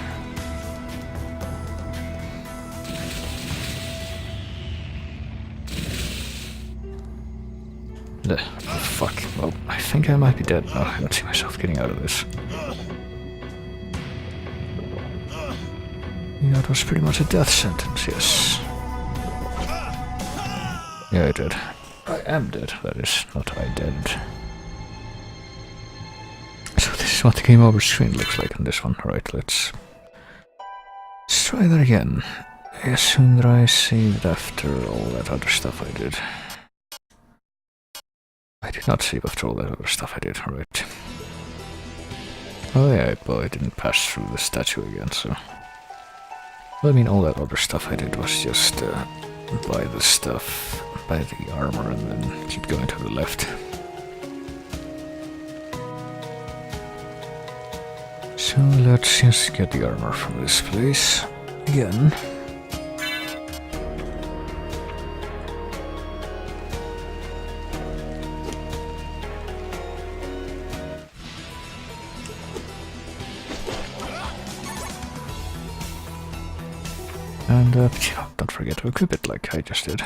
Oh fuck, well, I think I might be dead now. I don't see myself getting out of this. Yeah, it was pretty much a death sentence, yes. Yeah, I did. I am dead, that is, not I dead. So this is what the game over screen looks like on this one. Alright, let's try that again. I assume that I saved after all that other stuff I did. I did not save after all that other stuff I did, alright. Oh yeah, well I didn't pass through the statue again, so... Well, I mean, all that other stuff I did was just buy the stuff, buy the armor, and then keep going to the left. So let's just get the armor from this place again. And don't forget to equip it like I just did.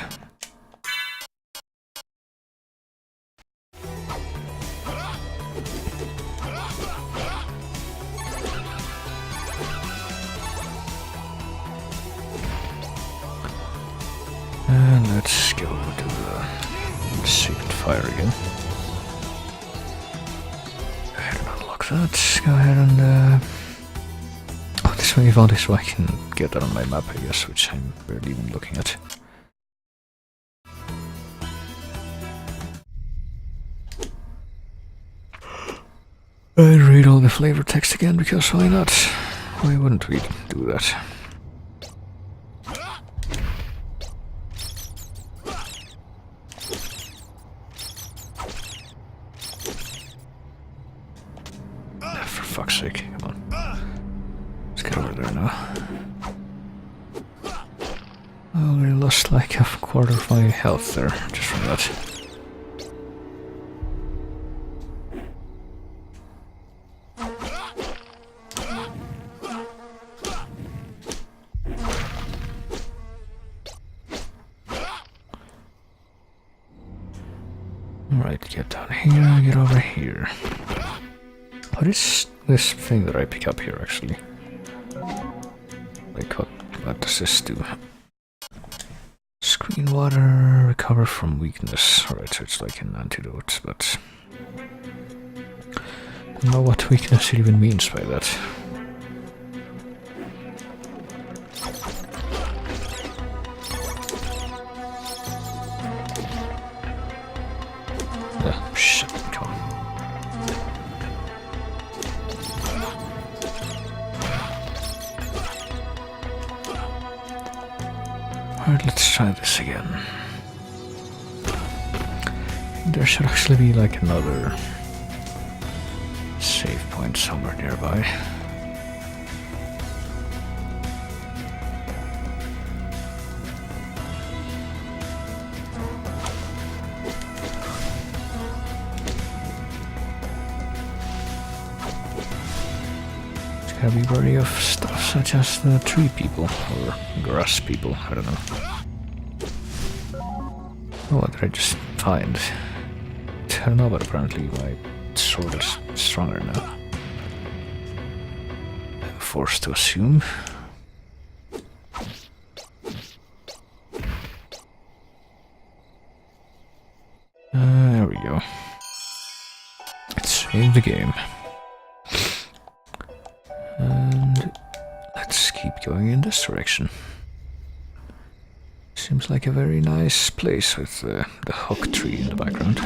And let's go to the secret fire again. Go ahead and unlock that. Go ahead and oh, this way found is so I can get that on my map, I guess, which I'm barely even looking at. I'll read all the flavor text again, because why not? Why wouldn't we do that? For fuck's sake, come on. Let's get over there now. I already lost like a quarter of my health there, just from that. Alright, get down here, get over here. What is this thing that I pick up here, actually? Like, what does this do? Screen water, recover from weakness. Alright, so it's like an antidote, but I don't know what weakness it even means by that. Yeah, shit, come on. Alright, let's try this again. There should actually be like another save point somewhere nearby. Gotta be wary of stuff such as the tree people, or grass people, I don't know. Oh, what did I just find? I don't know, but apparently my sword is stronger now. I'm forced to assume. There we go. Let's save the game. And let's keep going in this direction. Seems like a very nice place with the hawk tree in the background.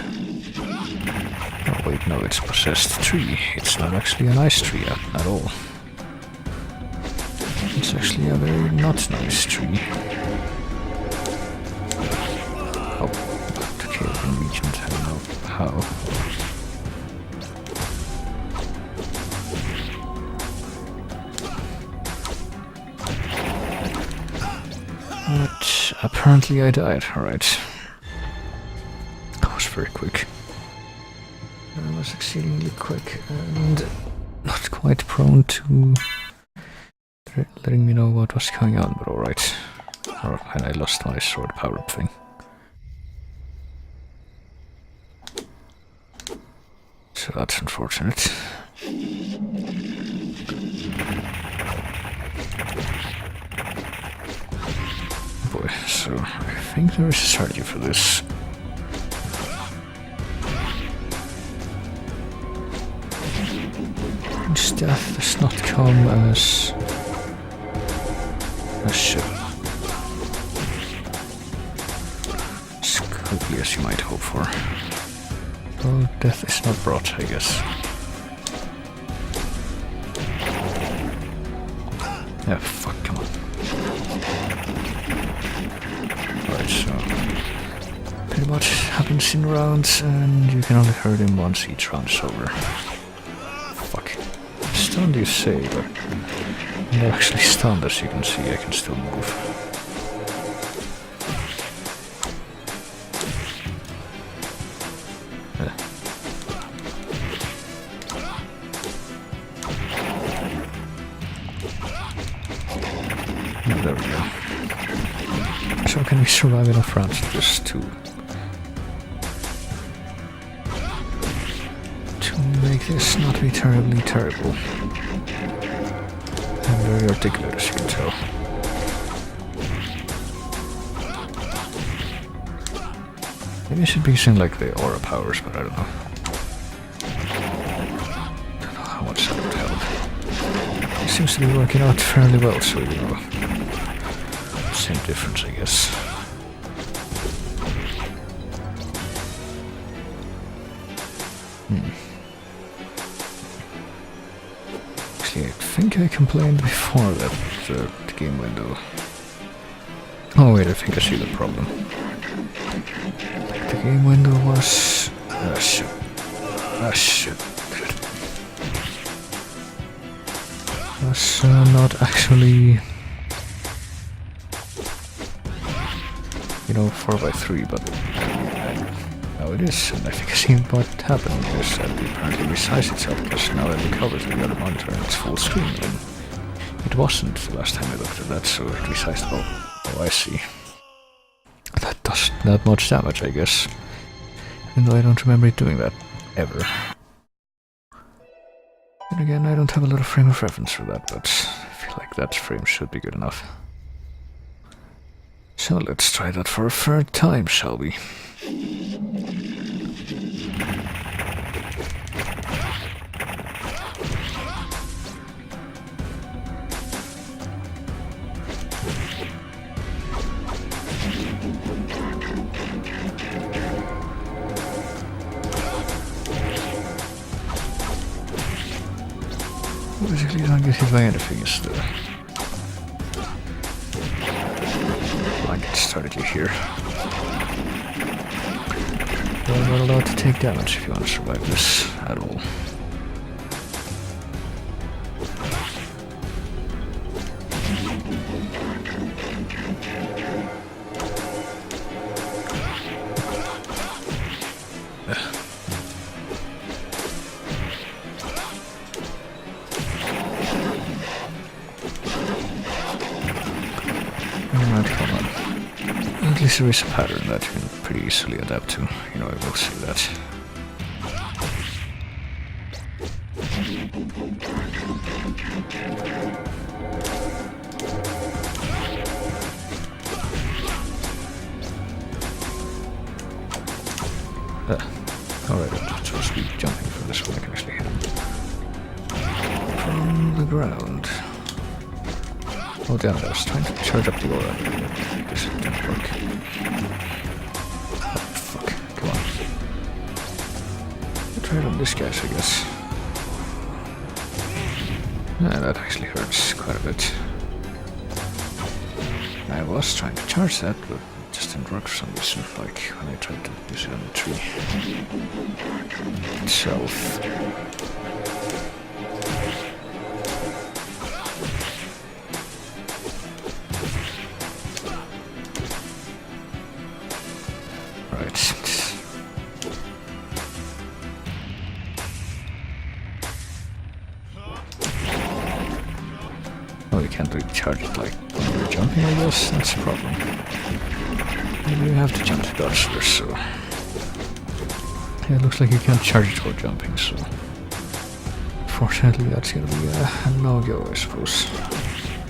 Oh wait, no, it's a possessed tree. It's not actually a nice tree at all. It's actually a very not nice tree. Oh, the cave weakened, I don't know how. But apparently I died, alright. That was very quick. That was exceedingly quick and not quite prone to letting me know what was going on, but alright. And I lost my sword power-up thing. So that's unfortunate. Boy, so I think there is a strategy for this. His death does not come as shit. As quickly as you might hope for. Well, death is not brought, I guess. Yeah, fuck, come on. Alright, so pretty much happens in rounds, and you can only hurt him once each round's over. Fuck. Stunned, you say, but I'm not actually stunned, as you can see. I can still move. There we go. So can we survive enough rounds just to make this not be terribly terrible? I'm very articulate, as you can tell. Maybe I should be using like the aura powers, but I don't know. Don't know how much that would help. It seems to be working out fairly well, so you know. Same difference, I guess. Actually, I think I complained before that the game window. Oh wait, I think I see the problem. The game window was... ah shit. Ah shit. Was not actually... you know, 4x3, but now it is, and I think I see what happened is that it apparently resized itself, because now it recovers the other monitor and it's full screen, and it wasn't the last time I looked at that, so it resized. Oh, I see. That does not much damage, I guess. Even though I don't remember it doing that, ever. And again, I don't have a lot of frame of reference for that, but I feel like that frame should be good enough. So let's try that for a third time, shall we? Basically, you don't get hit by anything, is the blanket started you here. You're not allowed to take damage if you want to survive this at all. At least there is a pattern that you can pretty easily adapt to. You know, I will see that. Alright, I'm supposed to be jumping for this one. I can actually hit him from the ground. Oh damn, I was trying to charge up the aura. This didn't work. Oh, fuck. Come on. I'll try it on this guy's, I guess. Yeah, that actually hurts quite a bit. I was trying to charge that, but it just didn't work for some reason, like when I tried to use it on the tree itself. Oh, you can't really charge it like when you're jumping, I guess. That's a problem. Maybe you have to jump to dodge this, so... yeah, it looks like you can't charge it while jumping, so... fortunately, that's gonna be a no-go, I suppose.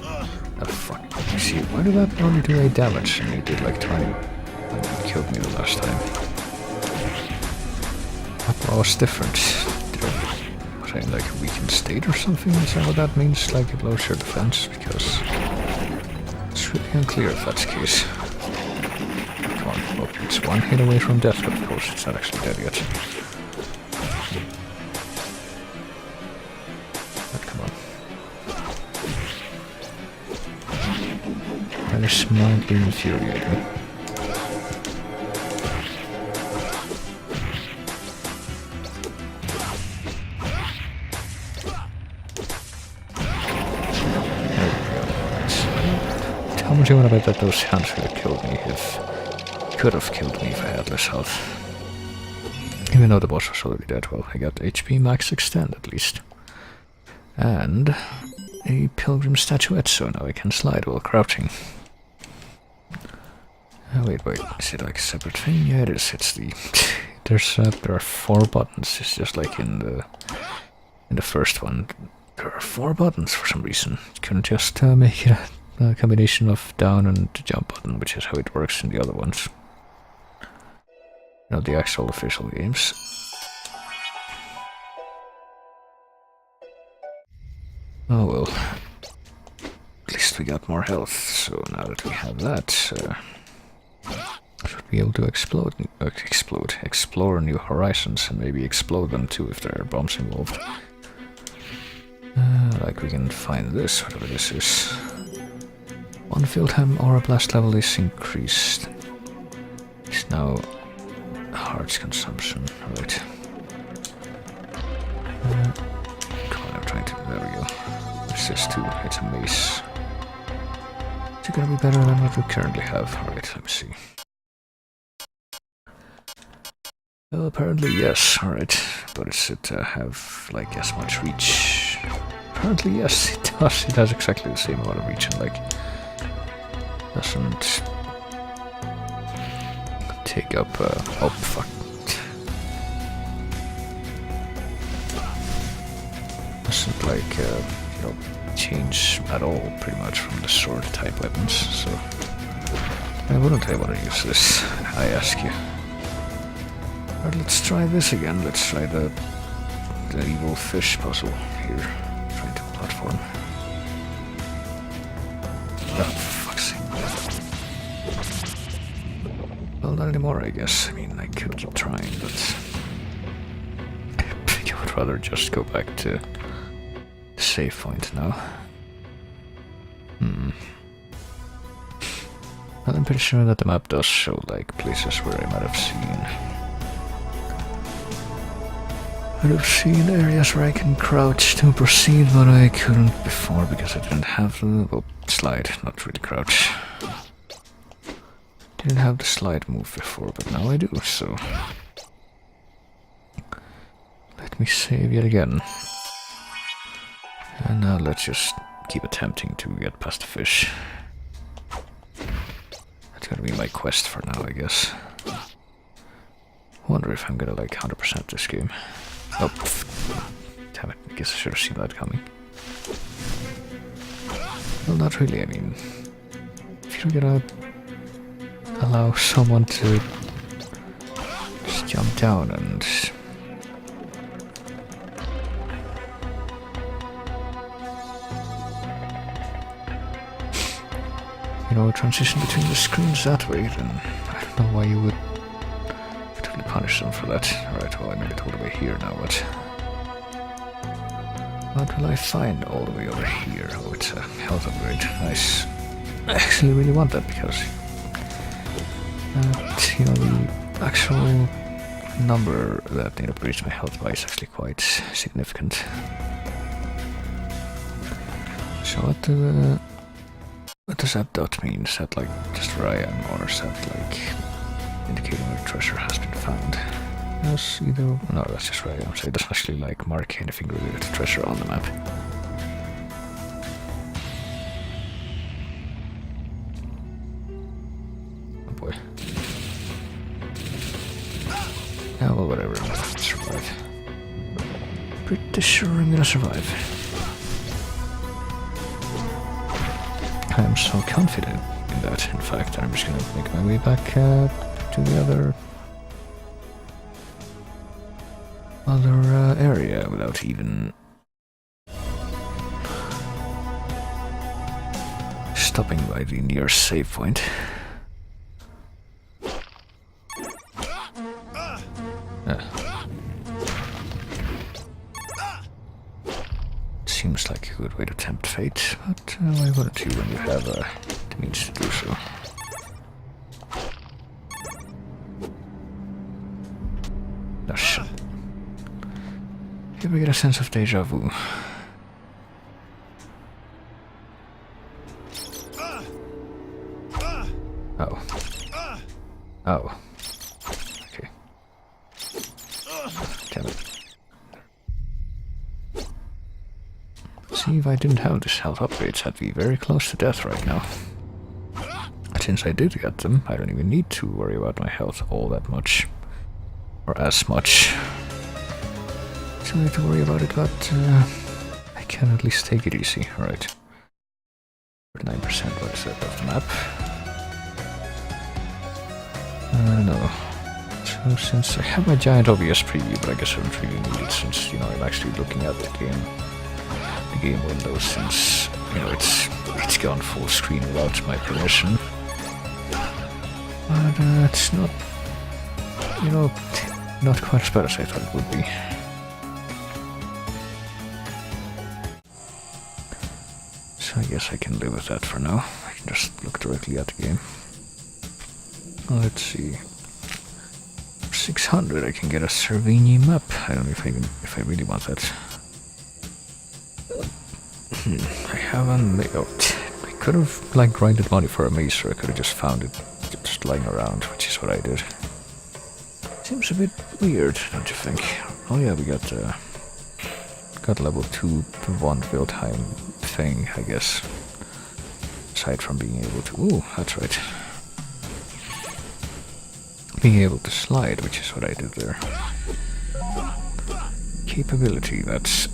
Oh, fuck. You see, why did that only do 8 damage? And it did like 20 when it killed me the last time. What was different? In like a weakened state or something? Is that what that means? Like it lowers your defense? Because it's really unclear if that's the case. Come on, oh, it's one hit away from death, but of course it's not actually dead yet. But come on. That is mildly infuriating. How much you want to bet that those hands could have killed me if I had less health? Even though the boss was already dead, well, I got HP max extend at least. And a pilgrim statuette, so now I can slide while crouching. Oh, wait, is it like a separate thing? Yeah, it is. It's the... there are 4 buttons. It's just like in the first one. There are 4 buttons for some reason. You couldn't just make it a combination of down and the jump button, which is how it works in the other ones. Not the actual official games. Oh well. At least we got more health, so now that we have that, should be able to explore new horizons, and maybe explode them too if there are bombs involved. Like we can find this, whatever this is. 1 field time aura blast level is increased. It's now hearts consumption, right. Come on, I'm trying to, there we go. What's this too? It's a mace. Is it gonna be better than what we currently have? Alright, let me see. Well, apparently yes, alright. But does it have like as much reach? Apparently yes, it does. It has exactly the same amount of reach and like doesn't take up oh fuck. Doesn't like you know, change at all pretty much from the sword type weapons, so why wouldn't I want to use this, I ask you. Alright, let's try this again. Let's try the evil fish puzzle here. Trying to platform. Oh, for fuck's sake. Well, not anymore, I guess. I mean, I could keep trying, but I think I would rather just go back to the save point now. Well, I'm pretty sure that the map does show, like, places where I might have seen areas where I can crouch to proceed, but I couldn't before because I didn't have the, well, slide, not really crouch. Didn't have the slide move before, but now I do, so let me save yet again. And now let's just keep attempting to get past the fish. That's gonna be my quest for now, I guess. Wonder if I'm gonna like 100% this game. Oh, damn it, I guess I should have seen that coming. Well, not really, I mean, if you're gonna allow someone to just jump down and you know, transition between the screens that way, then I don't know why you would particularly punish them for that. Alright, well, I made it all the way here now, but what will I find all the way over here? Oh, it's a health upgrade. Nice. I actually really want that because you know, the actual number that it upgrades my health by is actually quite significant. So what does that dot mean? Is that like just where I am, or is that like indicating where treasure has been found? Yes, either. No, that's just where I am. So it doesn't actually like mark anything related to treasure on the map. Oh boy. Yeah, well, whatever. I'm gonna survive. Pretty sure I'm gonna survive. I'm so confident in that. In fact, I'm just gonna make my way back to the other area without even stopping by the nearest save point. Seems like a good way to tempt fate, but why wouldn't you when you have the means to do so? Oh shit. Here we get a sense of deja vu. Oh. Oh. Okay. Damn it. See, if I didn't have this health upgrades, I'd be very close to death right now. I'd since I did get them, I don't even need to worry about my health all that much. Or as much. Still need to worry about it, but I can at least take it easy. Alright. 9%, what is that of the map? No. So since I have my giant obvious preview, but I guess I don't really need it since, you know, I'm actually looking at the game window since, you know, it's gone full screen without my permission. But it's not, you know, not quite as bad as I thought it would be. So I guess I can live with that for now. I can just look directly at the game. Let's see. 600 I can get a Cervini map. I don't know if I really want that. I have a layout. I could have like grinded money for a maze, or I could have just found it just lying around, which is what I did. Seems a bit weird, don't you think? Oh yeah, we got level 2 to 1 build time thing, I guess. Aside from being able to... Ooh, that's right. Being able to slide, which is what I did there. Capability, that's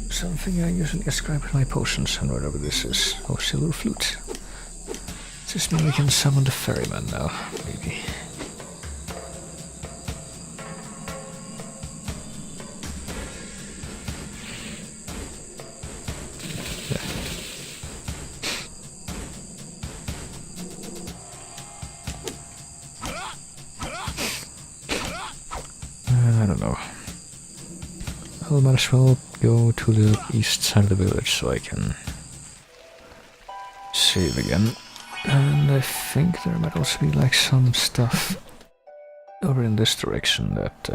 something I usually ascribe to my potions, and whatever this is. Oh, silver flute. Does this mean we can summon the ferryman now? Maybe. I don't know. I might as well go to the east side of the village so I can save again. And I think there might also be like some stuff over in this direction that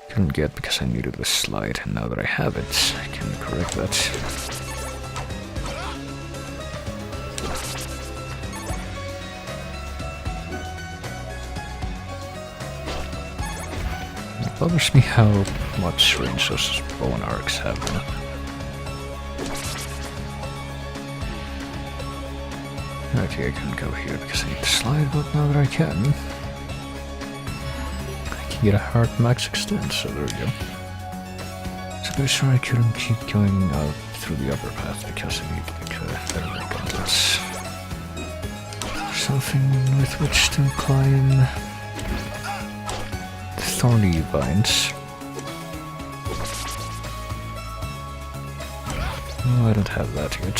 couldn't get because I needed the slide, and now that I have it, I can correct that. It bothers me how much range those bone arcs have. Okay, I couldn't go here because I need to slide, but now that I can get a hard max extend, so there we go. So pretty sure I couldn't keep going out through the upper path because I need like a better gauntlets. Something with which to climb the thorny vines. Oh, I don't have that yet.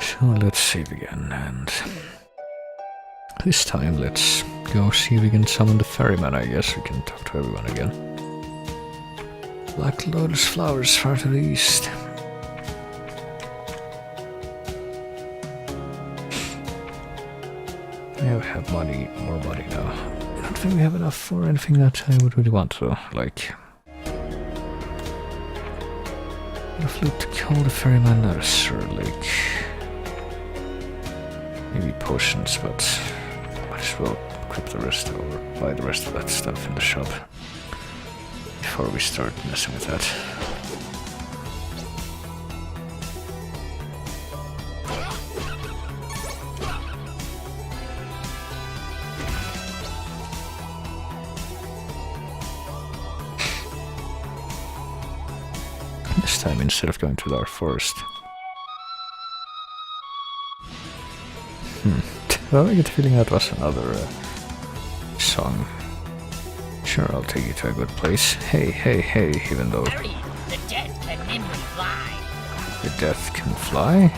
So let's save again, and this time let's go see if we can summon the ferryman. I guess we can talk to everyone again. Black lotus flowers far to the east. I have money, more money now. I don't think we have enough for anything that I would really want though, like a flute to kill the ferryman at a Sur Lake. Maybe potions, but might as well equip the rest or buy the rest of that stuff in the shop before we start messing with that. This time, instead of going to our forest. Well, I get the feeling that was another song. Sure, I'll take you to a good place. Hey, hey, hey, even though Hurry, the dead can nimbly fly. the death can fly?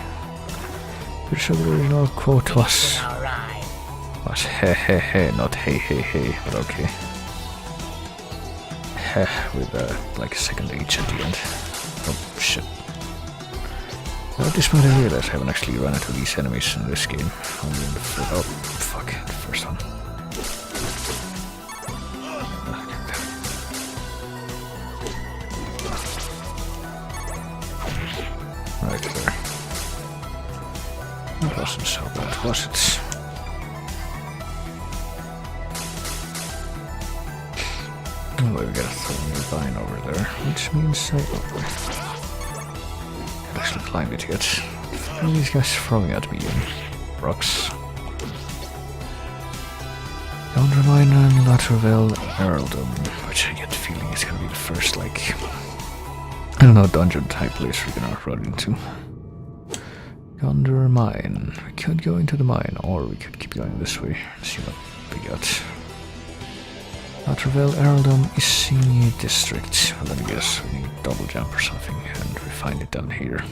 Pretty sure the original quote was hey, hey, hey, not hey, hey, hey, but okay. Heh, with like a second H at the end. Oh, shit. At this point I realize I haven't actually run into these enemies in this game. Only in the oh, fuck, the first one. Right there. It wasn't so bad, was it? Anyway, we got a thorny vine over there, which means I can't actually climb it yet. What are these guys throwing at me? Rocks. Undermine and Laterville Earldom, which I get the feeling is gonna be the first, like, I don't know, dungeon type place we're gonna run into. Yonder mine. We could go into the mine, or we could keep going this way. See what we got. Laterville Earldom is Senior District. Well, then I guess we need double jump or something, and we find it down here.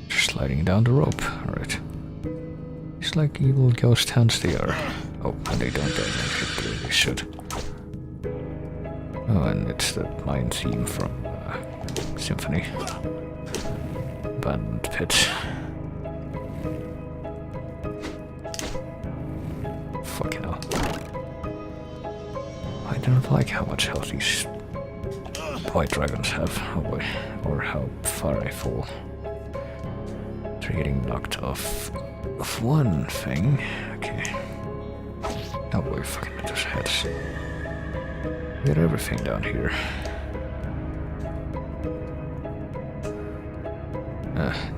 Just sliding down the rope. Alright. It's like evil ghost hands they are. Oh, and they don't die when hit, they should. Oh, and it's the mine theme from Symphony. Abandoned pit. Fucking hell. I don't like how much health these white dragons have. Oh boy. Or how far I fall. They're getting knocked off of one thing. Okay. Oh boy, fucking those heads. We got everything down here.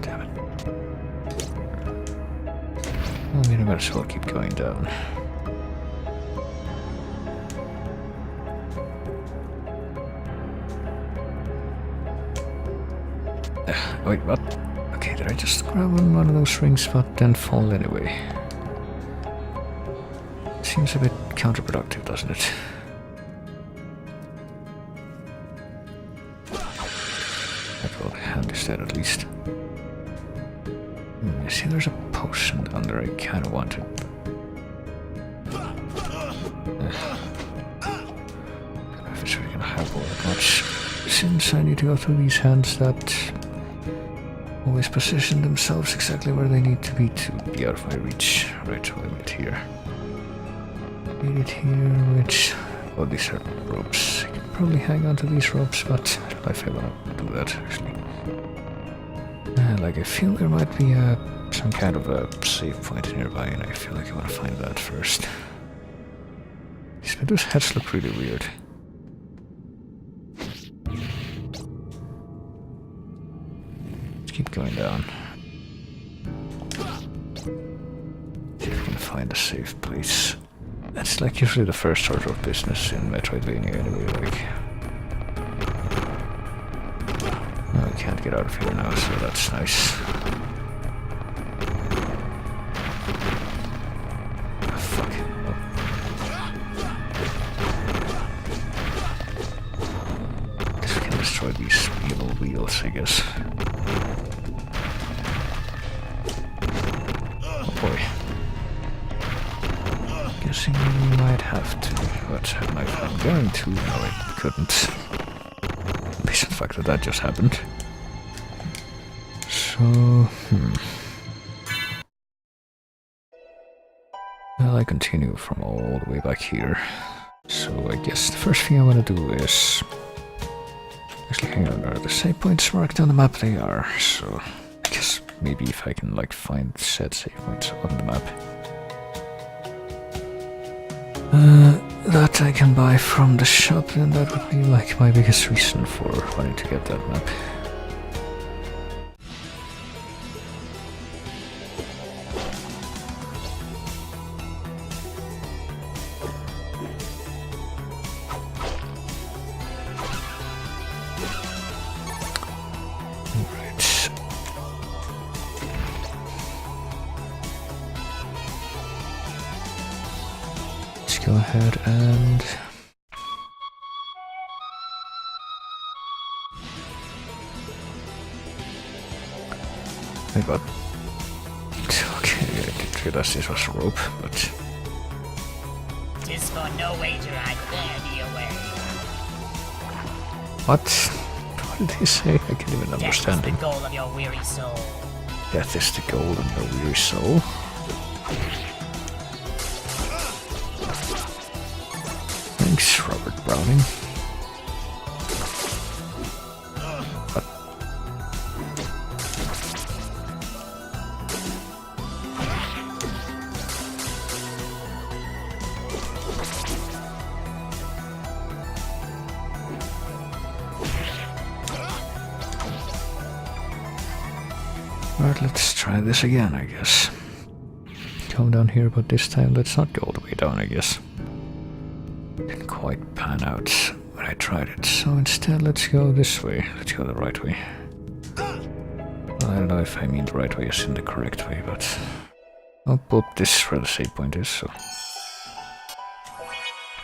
Damn it. I mean, I might as well keep going down. Wait, what? Okay, did I just grab on one of those rings but then fall anyway? Seems a bit counterproductive, doesn't it? That will hand is dead at least. I see there's a potion down there I kinda want it. I don't know if it's really gonna help all that much. Since I need to go through these hands that always position themselves exactly where they need to be out of my reach. Right, so I made it here. Made it here, which... Oh, these are ropes. I can probably hang on to these ropes, but I don't know if I want to do that, actually. Like, I feel there might be some kind of a save point nearby, and I feel like I want to find that first. These Medu's heads look really weird. Let's keep going down. See if we can find a safe place. That's like usually the first order of business in Metroidvania anyway, like... Oh, I can't get out of here now, so that's nice. Oh, fuck. Oh. Guess we can destroy these evil wheels, I guess. Oh boy. Guessing we might have to, but I'm going to. No, I couldn't. Based on the fact that that just happened. So, Well, I continue from all the way back here. So I guess the first thing I want to do is... Actually, hang on, are the save points marked on the map? They are, so... I guess maybe if I can, like, find said save points on the map. That I can buy from the shop, and that would be like my biggest reason for wanting to get that map. Alright. Go ahead and... Wait, what? Okay, I didn't realize this was a rope, but... Tis for no wager I bear thee away. What? What did he say? I can't even understand Death is him. the goal of your weary soul. Death is the goal of your weary soul? Thanks, Robert Browning. What? Alright, let's try this again, I guess. Come down here, but this time let's not go all the way down, I guess. Didn't quite pan out when I tried it, so instead let's go this way. Let's go the right way. Well, I don't know if I mean the right way as in the correct way, but I'll put this where the save point is, so...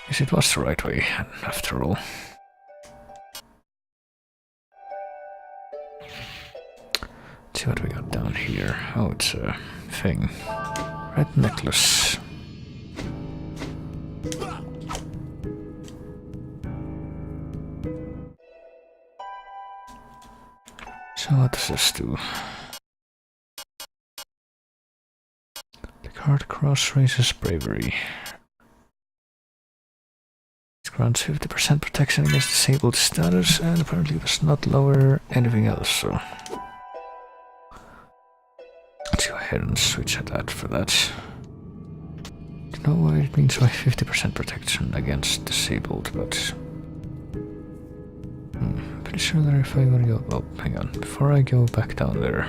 Yes, it was the right way, after all. Let's see what we got down here. Oh, it's a thing. Red necklace. So what does this do? Lecarde cross raises bravery. It grants 50% protection against disabled status and apparently does not lower anything else, so... Let's go ahead and switch at that for that. Don't know why it means by 50% protection against disabled, but... pretty sure that if I want to go... Oh, hang on. Before I go back down there...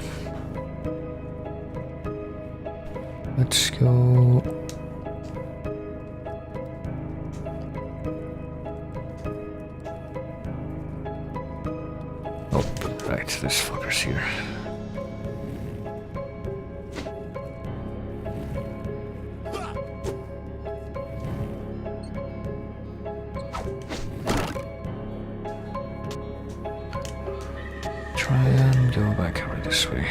Let's go... Oh, right, this fucker's here. Try and go back over this way.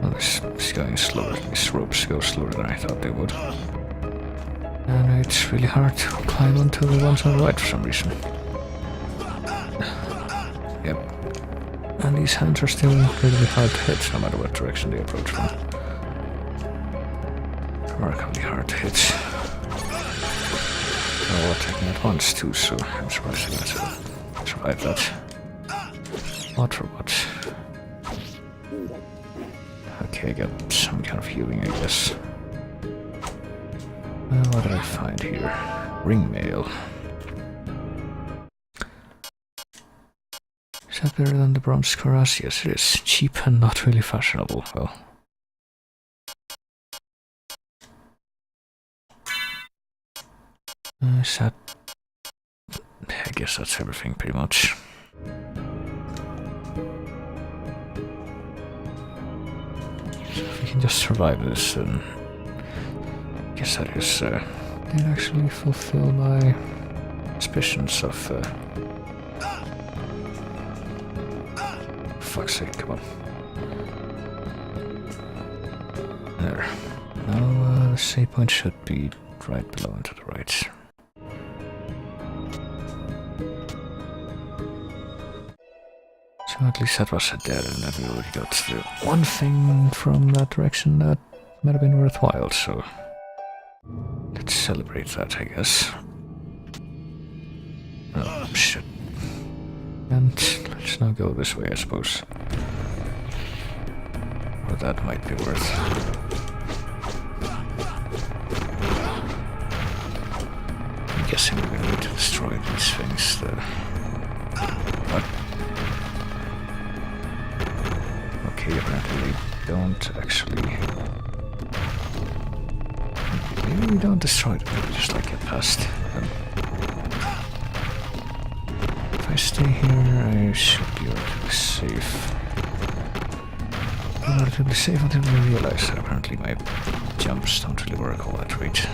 Well, this is going slower. These ropes go slower than I thought they would. And it's really hard to climb onto the ones on the right for some reason. Yep. And these hands are still incredibly hard to hit, no matter what direction they approach from. Remarkably hard to hit. Oh, attacking at once too, so I'm surprised I can survive that. What for what? Okay, I got some kind of healing, I guess. What did I find here? Ring mail. Is that better than the bronze cuirass? Yes, it is. Cheap and not really fashionable. Well. Is that... I guess that's everything, pretty much. So if we can just survive this, then... I guess that is... did actually fulfill my suspicions of... fuck's sake, come on. There. Now, the save point should be right below and to the right. So at least that was a dead end, and we already got the one thing from that direction that might have been worthwhile, so... Let's celebrate that, I guess. Oh, shit. And let's now go this way, I suppose. Or that might be worth. I'm guessing we're gonna need to destroy these things. What? Okay, apparently we don't actually... Maybe we don't destroy them, we just like get past them. If I stay here, I should be relatively safe. Relatively safe until I realize that apparently my jumps don't really work all that great.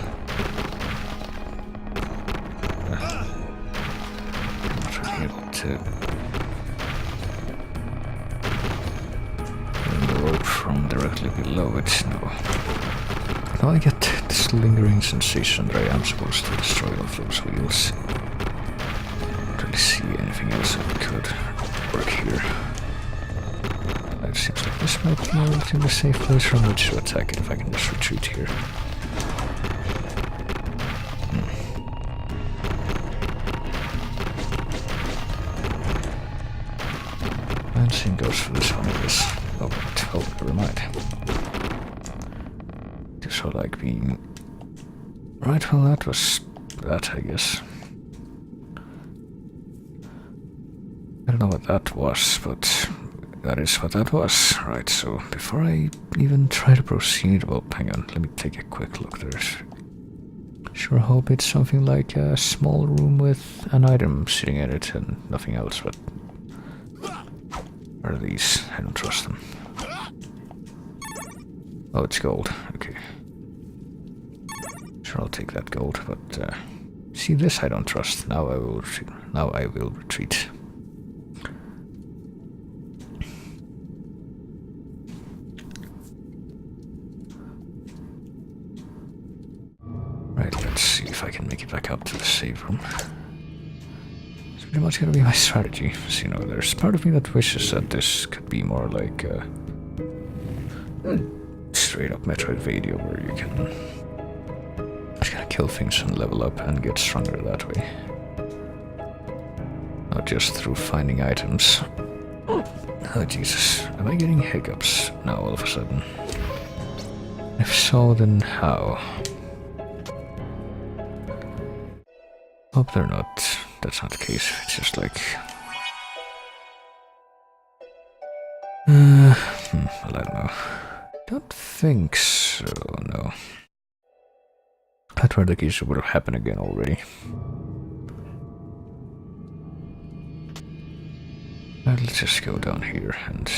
I'm not really able to get the rope from directly below it, no. Now I get this lingering sensation that I am supposed to destroy all of those wheels. Don't really see anything else that could work here. It seems like this might be a relatively safe place from which to attack it if I can just retreat here. And same goes for this one, I guess. Oh, never mind. So like being... Right, well that was that, I guess. I don't know what that was, but... that is what that was. Right, so before I even try to proceed, well, hang on, let me take a quick look. There's... Sure hope it's something like a small room with an item sitting in it and nothing else, but... What are these? I don't trust them. Oh, it's gold. Okay. Sure, I'll take that gold, but see, this I don't trust. Now I will retreat. Now I will retreat. Right, let's see if I can make it back up to the save room. It's pretty much gonna be my strategy. So, you know, there's part of me that wishes that this could be more like straight up Metroidvania, where you can just gotta kill things and level up and get stronger that way. Not just through finding items. Oh Jesus, am I getting hiccups now all of a sudden? If so, then how? Hope they're not. That's not the case. It's just like... well, I don't know. Don't think so, no. That were the case, it would have happened again already. Let's just go down here and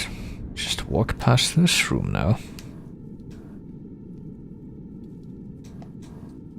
just walk past this room now.